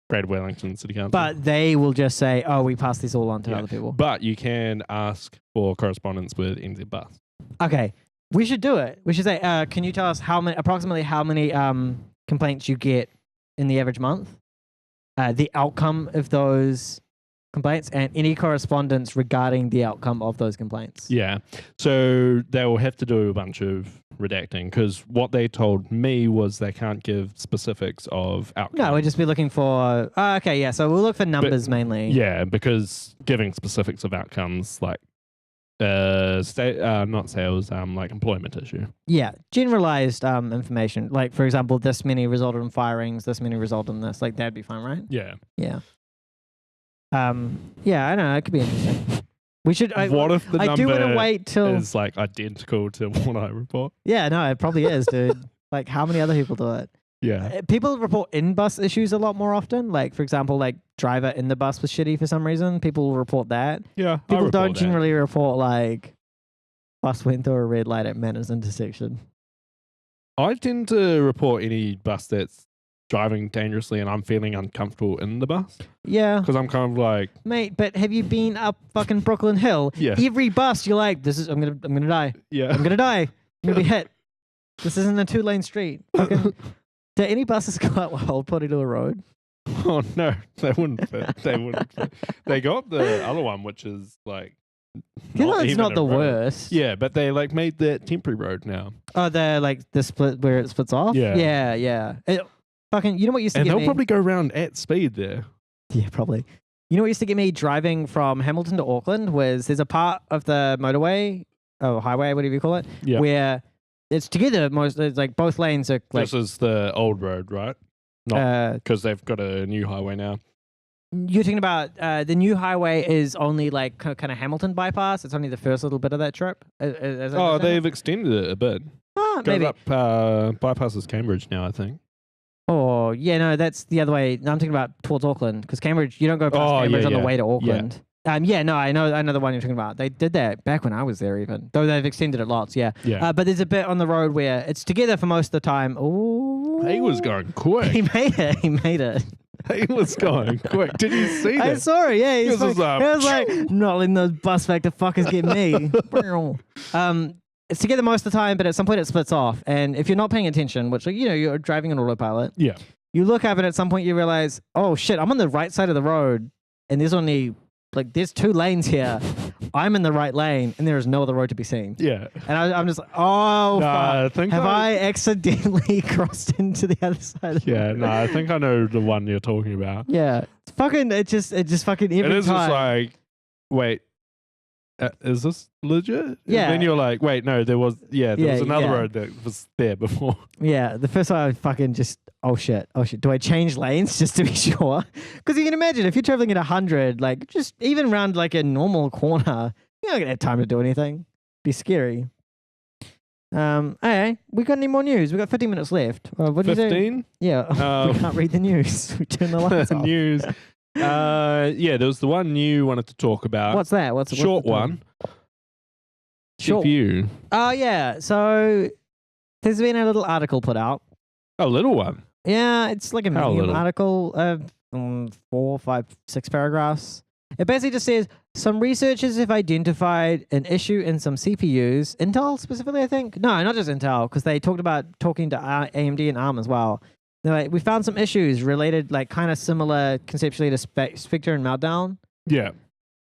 Greater Wellington City Council. But they will just say, "Oh, we pass this all on to other people." But you can ask for correspondence with NZ Bus. Okay, we should do it. We should say, "Can you tell us approximately how many complaints you get in the average month? The outcome of those complaints and any correspondence regarding the outcome of those complaints." Yeah. So they will have to do a bunch of redacting because what they told me was they can't give specifics of outcomes. No, we'll just be looking for... okay, yeah. So we'll look for numbers mainly. Yeah, because giving specifics of outcomes like not sales, like employment issue. Yeah, generalized information. Like, for example, this many resulted in firings, this many resulted in this. Like, that'd be fine, right? Yeah. Yeah. Yeah, I don't know. It could be interesting. We should. What if the number do want to wait till is like identical to what I report? Yeah, no, it probably is, dude. Like, how many other people do it? Yeah. People report in-bus issues a lot more often. Like, for example, like driver in the bus was shitty for some reason. People will report that. Yeah. People don't generally report like bus went through a red light at Manners intersection. I tend to report any bus that's driving dangerously and I'm feeling uncomfortable in the bus. Yeah. Because I'm kind of like... Mate, but have you been up fucking Brooklyn Hill? Yeah. Every bus, you're like, I'm gonna die. Yeah. I'm gonna die. I'm gonna be hit. This isn't a 2-lane street. Fucking... Do any buses go out while putting to a road? Oh, no. They wouldn't fit. They wouldn't fit. They got the other one, which is like... It's not the worst. Yeah, but they like made that temporary road now. Oh, they're like the split where it splits off? Yeah. Yeah. Fucking, you know what used to get me? And they'll probably go around at speed there. Yeah, probably. You know what used to get me driving from Hamilton to Auckland was there's a part of the motorway, highway, whatever you call it, where it's together. It's like both lanes are like... This is the old road, right? Not because they've got a new highway now. You're talking about the new highway is only like kind of Hamilton bypass. It's only the first little bit of that trip. They've extended it a bit. Maybe. Up, bypasses Cambridge now, I think. Oh, yeah, no, that's the other way. No, I'm talking about towards Auckland, because Cambridge, you don't go past Cambridge on the way to Auckland. Yeah, no, I know the one you're talking about. They did that back when I was there even, though they've extended it lots, yeah. But there's a bit on the road where it's together for most of the time. Ooh. He was going quick. He made it. He was going quick. Did you see that? I saw it, yeah. He was like, not letting those bus factor fuckers get me. It's together most of the time, but at some point it splits off. And if you're not paying attention, which, like, you're driving on autopilot, you look up and at some point you realize, oh shit, I'm on the right side of the road and there's only, like, there's 2 lanes here. I'm in the right lane and there is no other road to be seen. Yeah. And I'm just like, oh, fuck. Have I accidentally crossed into the other side of the road? No, I think I know the one you're talking about. Yeah. It's fucking, it just fucking every time. It is just like, wait. Is this legit? Yeah. And then you're like, wait, no, there was another road that was there before. Yeah, the first time I fucking just, oh shit. Do I change lanes just to be sure? Because you can imagine if you're traveling at 100, like just even around like a normal corner, you're not gonna have time to do anything. Be scary. Okay, we got any more news? We got 15 minutes left. What did 15? you do? Yeah, we can't read the news. We turn the lights off. News. There was the one you wanted to talk about. What's that? What's short one? Short. CPU. Oh yeah. So there's been a little article put out. A little one. Yeah, it's like a medium article of 4, 5, 6 paragraphs. It basically just says some researchers have identified an issue in some CPUs, Intel specifically, I think. No, not just Intel, because they talked about talking to AMD and ARM as well. They're like, we found some issues related, like kind of similar conceptually to Spectre and Meltdown. Yeah.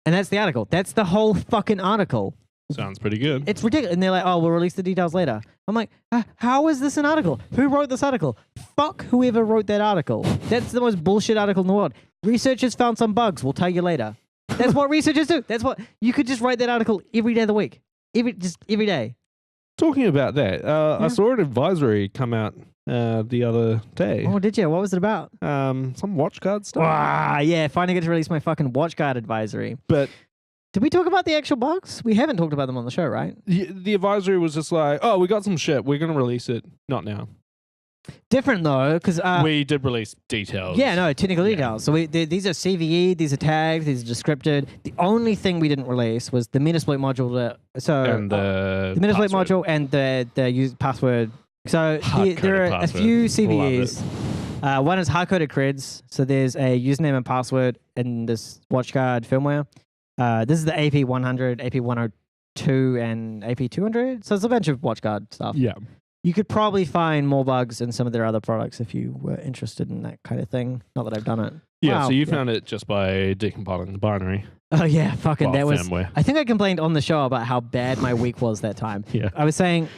And that's the article. That's the whole fucking article. Sounds pretty good. It's ridiculous. And they're like, oh, we'll release the details later. I'm like, how is this an article? Who wrote this article? Fuck whoever wrote that article. That's the most bullshit article in the world. Researchers found some bugs. We'll tell you later. That's what researchers do. That's what you could just write that article every day of the week. Every day. Talking about that, I saw an advisory come out the other day. Oh, did you? What was it about? Some WatchGuard stuff. Yeah, finally get to release my fucking WatchGuard advisory. But did we talk about the actual bugs? We haven't talked about them on the show, right? The advisory was just like, oh, we got some shit. We're going to release it. Not now. Different though, because we did release details. Yeah, no, technical details. So these are CVE, these are tagged, these are descripted. The only thing we didn't release was the Metasploit module. The Metasploit module and the use password. So there are a few CVEs. One is hard-coded creds. So there's a username and password in this WatchGuard firmware. This is the AP100, AP102, and AP200. So it's a bunch of WatchGuard stuff. Yeah. You could probably find more bugs in some of their other products if you were interested in that kind of thing. Not that I've done it. Yeah, wow. So you found it just by decompiling the binary. Oh yeah, fucking that was. Firmware. I think I complained on the show about how bad my week was that time. Yeah, I was saying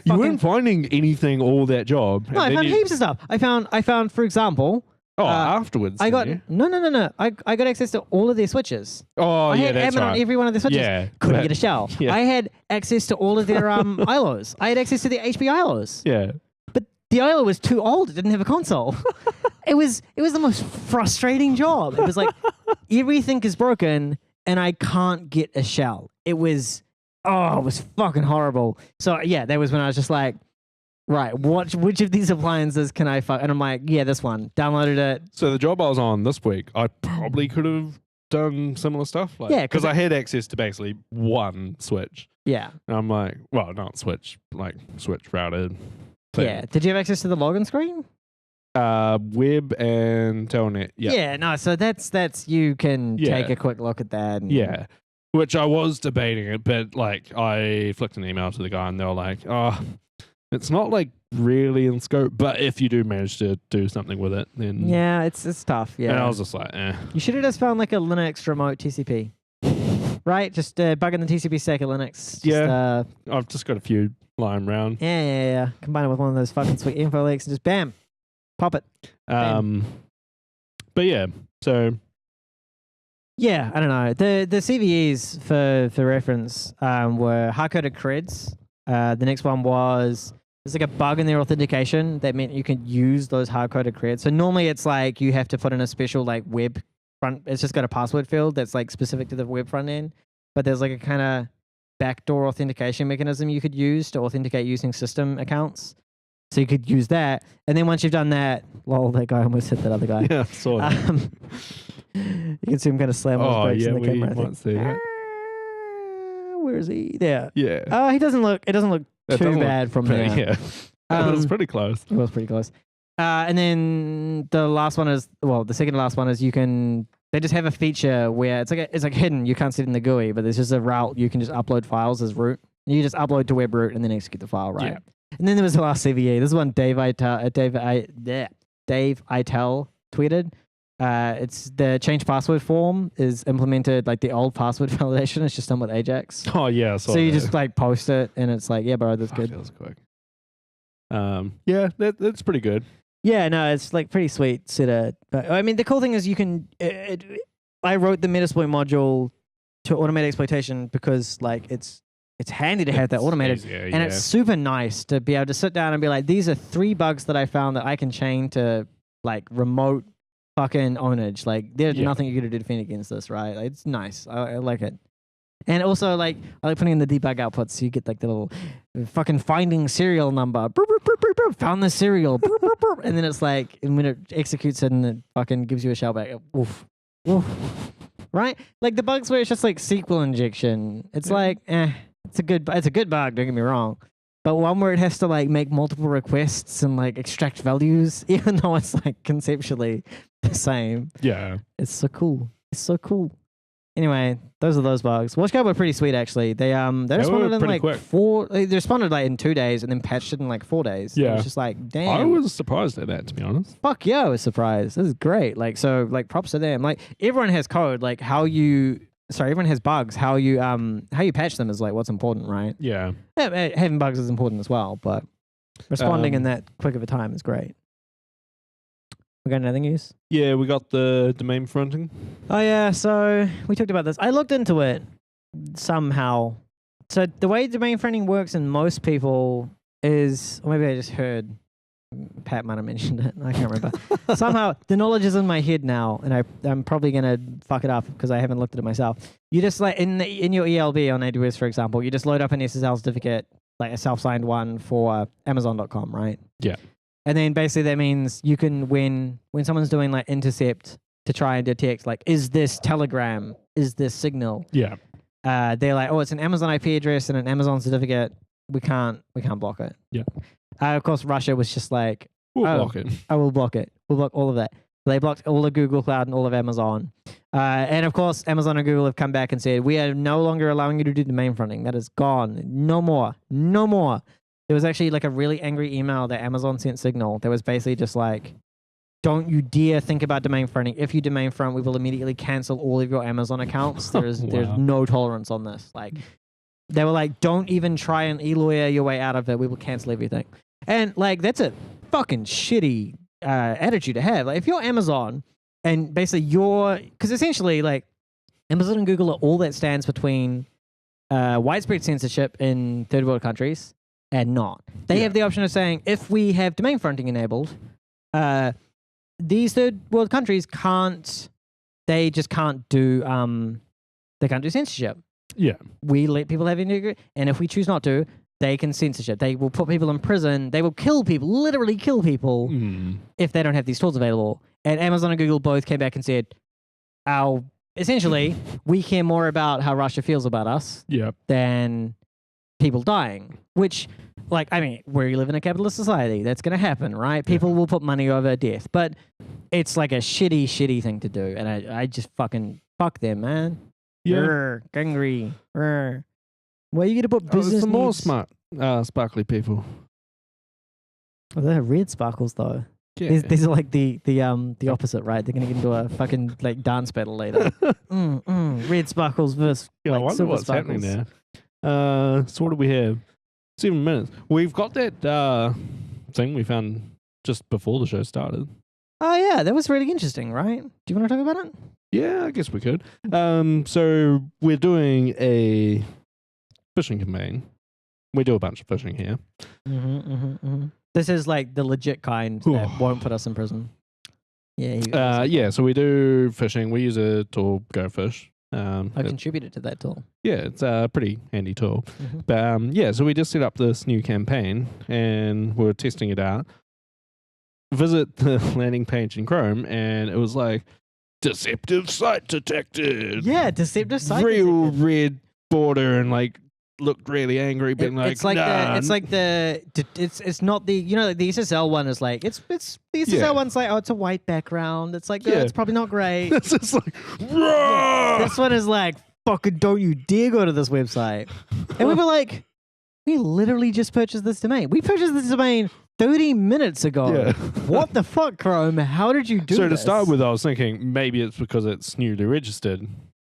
you weren't finding anything all that job. No, I found heaps of stuff. I found, for example. Afterwards. I got no. I got access to all of their switches. Oh, yeah, that's right. I had admin on every one of their switches. Yeah, couldn't get a shell. Yeah. I had access to all of their ILOs. I had access to the HP ILOs. Yeah. But the ILO was too old. It didn't have a console. It was the most frustrating job. It was like everything is broken and I can't get a shell. It was fucking horrible. So yeah, that was when I was just like, right, which of these appliances can I fuck? And I'm like, yeah, this one. Downloaded it. So the job I was on this week, I probably could have done similar stuff. Because I had access to basically one switch. Yeah. And I'm like, well, not switch, like switch routed. Yeah. Did you have access to the login screen? Web and telnet. Yeah. Yeah, no, so that's you can take a quick look at that. Yeah. Which I was debating it, but like I flicked an email to the guy and they were like, oh, it's not like really in scope, but if you do manage to do something with it, then yeah, it's tough. Yeah, and I was just like, You should have just found like a Linux remote TCP, right? Just bug in the TCP stack of Linux. Yeah, I've just got a few lying around. Yeah. Combine it with one of those fucking sweet info leaks and just bam, pop it. Bam. But yeah, so yeah, I don't know. The CVEs for reference were hard-coded creds. The next one was there's like a bug in their authentication that meant you could use those hard-coded creds. So normally it's like you have to put in a special like web front. It's just got a password field that's like specific to the web front end. But there's like a kind of backdoor authentication mechanism you could use to authenticate using system accounts. So you could use that. And then once you've done that, that guy almost hit that other guy. Yeah, saw that. You can see him kind of slam on his brakes in the camera. Might see that. Where is he? There. Yeah. It doesn't look too bad from there. Yeah. It was pretty close. It was pretty close. And then the last one is, the second to last one is they just have a feature where it's like hidden. You can't see it in the GUI, but there's just a route you can just upload files as root. You just upload to web root and then execute the file, right? Yeah. And then there was the last CVE. This is one Dave Itel tweeted. It's the change password form is implemented like the old password validation. It's just done with Ajax. Oh yeah, so you just like post it and it's like, yeah, bro, that's good. That was quick. Yeah, that's pretty good. Yeah, no, it's like pretty sweet set. But I mean, the cool thing is you can. I wrote the Metasploit module to automate exploitation because like it's handy to have that automated, easier, and it's super nice to be able to sit down and be like, these are 3 bugs that I found that I can chain to like remote fucking ownage. Like there's nothing you can do to defend against this, right? Like, it's nice. I like it. And also like I like putting in the debug outputs so you get like the little fucking finding serial number. Burp, burp, burp, burp, burp, found the serial. Burp, burp, burp. And then it's like, and when it executes it and it fucking gives you a shell back. Oof. Oof. Right? Like the bugs where it's just like SQL injection. It's like, it's a good bug, don't get me wrong. But one where it has to like make multiple requests and like extract values, even though it's like conceptually the same. Yeah. It's so cool. It's so cool. Anyway, those are those bugs. WatchGuard were pretty sweet actually. They responded in like quick. 4. They responded like in 2 days and then patched it in like 4 days. Yeah. It was just like, damn. I was surprised at that, to be honest. Fuck yeah, I was surprised. This is great. Like so, like props to them. Like everyone has code. Like everyone has bugs. How you patch them is like what's important, right? Yeah. Having bugs is important as well, but responding in that quick of a time is great. We got anything else? Yeah, we got the domain fronting. Oh yeah, so we talked about this. I looked into it somehow. So the way domain fronting works in most people is, or maybe I just heard Pat might have mentioned it. I can't remember. Somehow the knowledge is in my head now, and I'm probably gonna fuck it up because I haven't looked at it myself. You just like in your ELB on AWS, for example, you just load up an SSL certificate, like a self-signed one for Amazon.com, right? Yeah. And then basically that means you can, when someone's doing like intercept to try and detect, like, is this Telegram? Is this Signal? Yeah. They're like, oh, it's an Amazon IP address and an Amazon certificate. We can't block it. Yeah. Of course, Russia was just like, We'll block it. I will block it. We'll block all of that. They blocked all of Google Cloud and all of Amazon. And of course, Amazon and Google have come back and said, we are no longer allowing you to do domain fronting. That is gone. No more. No more. There was actually like a really angry email that Amazon sent Signal that was basically just like, don't you dare think about domain fronting. If you domain front, we will immediately cancel all of your Amazon accounts. There's no tolerance on this. Like, they were like, don't even try and e-lawyer your way out of it. We will cancel everything. And like, that's a fucking shitty attitude to have. Like, if you're Amazon and basically because essentially like Amazon and Google are all that stands between widespread censorship in third world countries and not. They have the option of saying, if we have domain fronting enabled, these third world countries they just can't do censorship. Yeah. We let people have integrity, and if we choose not to, they can censorship. They will put people in prison. They will kill people, literally kill people, if they don't have these tools available. And Amazon and Google both came back and said, essentially, we care more about how Russia feels about us than people dying. Which, like, I mean, we live in a capitalist society. That's going to happen, right? People will put money over death. But it's like a shitty, shitty thing to do. And I just fucking fuck them, man. Yeah. Angry. Where are you going to put business some more smart, sparkly people. Well, they're red sparkles, though. Yeah. These are like the opposite, right? They're going to get into a fucking like dance battle later. Red sparkles versus I wonder what's sparkles. happening there. So what do we have? 7 minutes. We've got that thing we found just before the show started. Oh, yeah. That was really interesting, right? Do you want to talk about it? Yeah, I guess we could. So we're doing a fishing campaign. We do a bunch of fishing here. This is like the legit kind that won't put us in prison. Yeah. So we do fishing. We use a tool, Go Fish. I contributed to that tool. Yeah, it's a pretty handy tool. But so we just set up this new campaign and we're testing it out. Visit the landing page in Chrome and it was like, deceptive site detected. Yeah, deceptive site real detected. Red border and like looked really angry, being it's not the the SSL one is like it's the SSL one's like, oh, it's a white background. It's like it's probably not great. It's just like this one is like, fucking don't you dare go to this website. And we were like, we literally just purchased this domain. We purchased this domain 30 minutes ago. Yeah. What the fuck, Chrome? How did you do this? So to start with, I was thinking maybe it's because it's newly registered.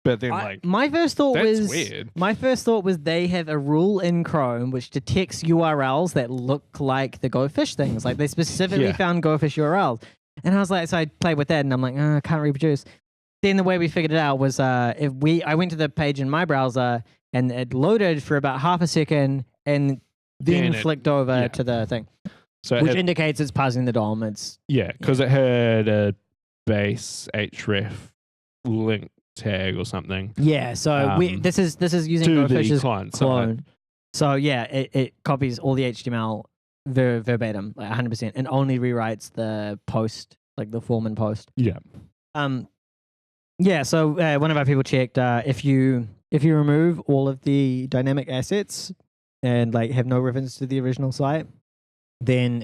But then, my first thought was weird. My first thought was they have a rule in Chrome which detects URLs that look like the Go Fish things. Like they specifically found Go Fish URLs, and I was like, so I played with that, and I'm like, I can't reproduce. Then the way we figured it out was I went to the page in my browser and it loaded for about half a second, and then flicked over to the thing, which indicates it's parsing the DOM. It's because it had a base href link tag or something. Yeah, so this is using Go Fish's clone. So it copies all the HTML verbatim, like 100%, and only rewrites the post, like the form and post. Yeah. So one of our people checked if you remove all of the dynamic assets and like have no reference to the original site, then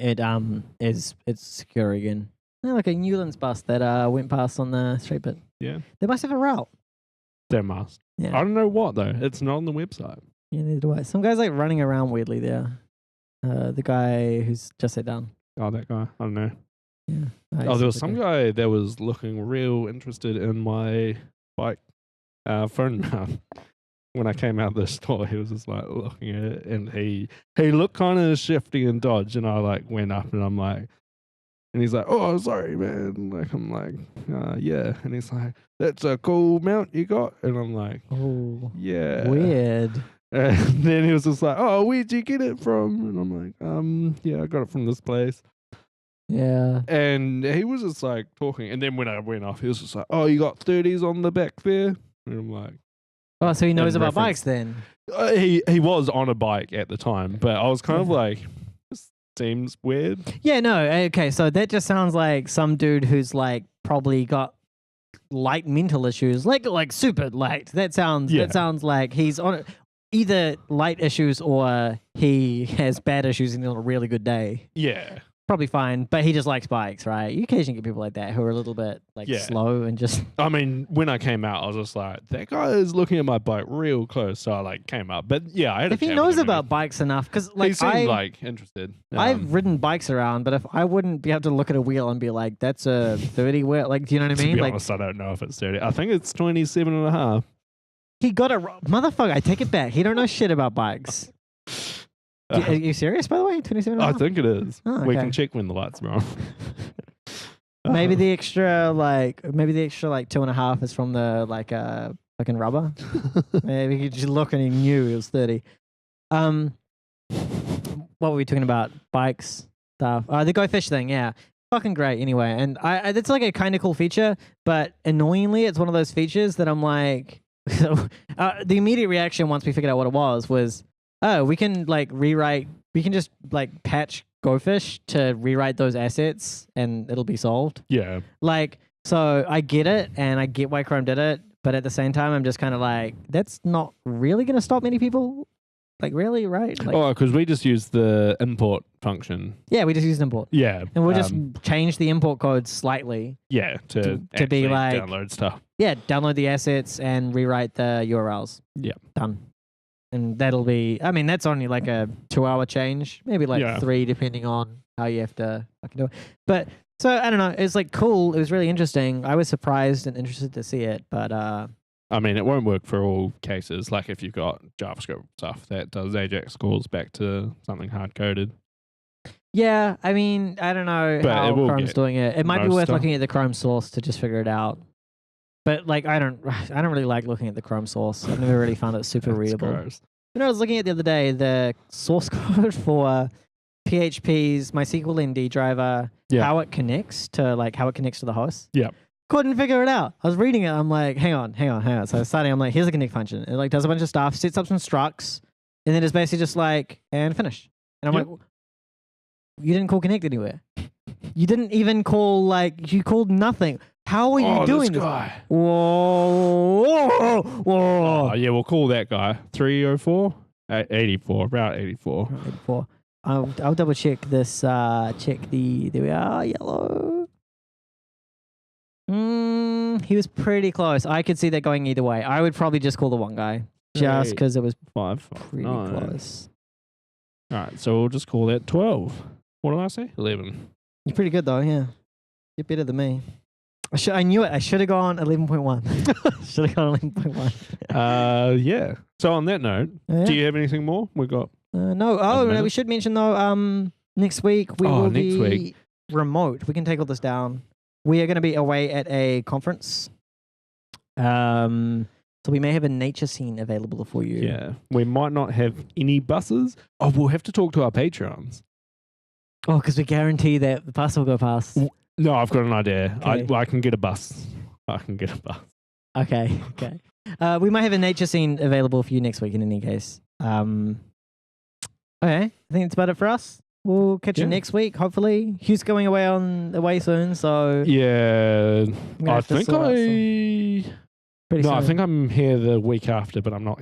it's secure again. Like a Newlands bus that went past on the street bit. Yeah. They must have a route. They must. Yeah. I don't know what, though. It's not on the website. Yeah, neither do I. Some guy's like running around weirdly there. The guy who's just sat down. Oh, that guy. I don't know. Yeah. There was some guy that was looking real interested in my bike phone mount. When I came out the store, he was just like looking at it, and he looked kind of shifty and dodged, and I like went up and I'm like, and he's like, oh, sorry, man. Like, I'm like, yeah. And he's like, that's a cool mount you got. And I'm like, oh, yeah. Weird. And then he was just like, oh, where'd you get it from? And I'm like, yeah, I got it from this place. Yeah. And he was just like talking. And then when I went off, he was just like, oh, you got 30s on the back there? And I'm like, oh, so he knows about bikes then? He was on a bike at the time, but I was kind of like, seems weird. Yeah, no, okay, so that just sounds like some dude who's like probably got light mental issues, like super light. That sounds like he's on either light issues or he has bad issues and he's on a really good day. Yeah. Probably fine, but he just likes bikes, right? You occasionally get people like that who are a little bit slow and just. I mean, when I came out, I was just like, that guy is looking at my bike real close, so I like came up. But yeah, I had. If he knows about bikes enough, because like he seemed like interested. I've ridden bikes around, but if I wouldn't be able to look at a wheel and be like, that's a 30 wheel, like, do you know what I mean? To be honest, I don't know if it's 30. I think it's 27.5. He got a motherfucker. I take it back. He don't know shit about bikes. Are you serious, by the way? 27. I think it is. Oh, okay. We can check when the lights are on. Maybe the extra 2.5 is from the fucking rubber. Maybe he just looked and he knew it was 30. What were we talking about? Bikes stuff. The Go Fish thing. Yeah, fucking great. Anyway, and I that's like a kind of cool feature, but annoyingly, it's one of those features that I'm like. the immediate reaction once we figured out what it was. Oh, we can rewrite. We can just patch GoFish to rewrite those assets, and it'll be solved. Yeah. So I get it, and I get why Chrome did it, but at the same time, I'm just kind of like, that's not really going to stop many people. Really, right? Because we just use the import function. Yeah, we just use import. Yeah. And we'll just change the import code slightly. Yeah, to be download stuff. Yeah, download the assets and rewrite the URLs. Yeah. Done. And that'll be, I mean, that's only like a 2-hour change, maybe 3, depending on how you have to fucking do it. But, so, I don't know, it's cool. It was really interesting. I was surprised and interested to see it, but... I mean, it won't work for all cases. Like if you've got JavaScript stuff that does AJAX calls back to something hard-coded. Yeah, I mean, I don't know how Chrome's doing it. It might be worth looking at the Chrome source to just figure it out. But I don't really like looking at the Chrome source. I've never really found it super readable. Gross. I was looking at the other day, the source code for PHP's MySQL ND driver, how it connects to the host. Yeah. Couldn't figure it out. I was reading it. I'm like, hang on. So I was starting. I'm like, here's the connect function. It does a bunch of stuff, sets up some structs, and then it's basically just and finish. And I'm like, you didn't call connect anywhere. You didn't even call you called nothing. How are you doing this guy? Whoa. Oh, yeah, we'll call that guy 304, 84, about 84. 84. I'll double check this. There we are. Yellow. He was pretty close. I could see that going either way. I would probably just call the one guy just because it was pretty close. All right, so we'll just call that 12. What did I say? 11. You're pretty good though, yeah. You're better than me. I knew it. I should have gone 11.1. Should have gone 11.1. Yeah. So on that note, do you have anything more? We got no. Oh, no, we should mention though. Next week we will be remote. We can take all this down. We are going to be away at a conference. So we may have a nature scene available for you. Yeah. We might not have any buses. Oh, we'll have to talk to our Patreons. Oh, because we guarantee that the bus will go past. No, I've got an idea. Okay. I can get a bus. Okay. We might have a nature scene available for you next week in any case. Okay. I think that's about it for us. We'll catch you next week, hopefully. Hugh's going away soon, so... Yeah. I think soon. I think I'm here the week after, but I'm not...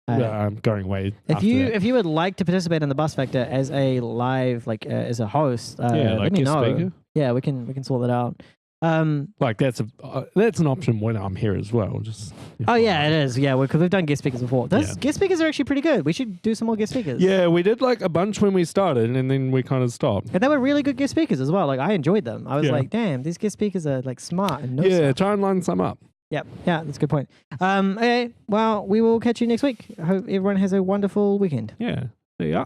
I'm going away. If you would like to participate in the Bus Factor as a live, as a host, let me know. Speaker. Yeah, we can sort that out. That's an option when I'm here as well. Yeah, it is. Yeah, because we've done guest speakers before. Those guest speakers are actually pretty good. We should do some more guest speakers. Yeah, we did a bunch when we started, and then we kind of stopped. And they were really good guest speakers as well. I enjoyed them. I was like, damn, these guest speakers are smart and stuff. Try and line some up. Yep. Yeah, that's a good point. Okay, well, we will catch you next week. I hope everyone has a wonderful weekend. Yeah. See ya.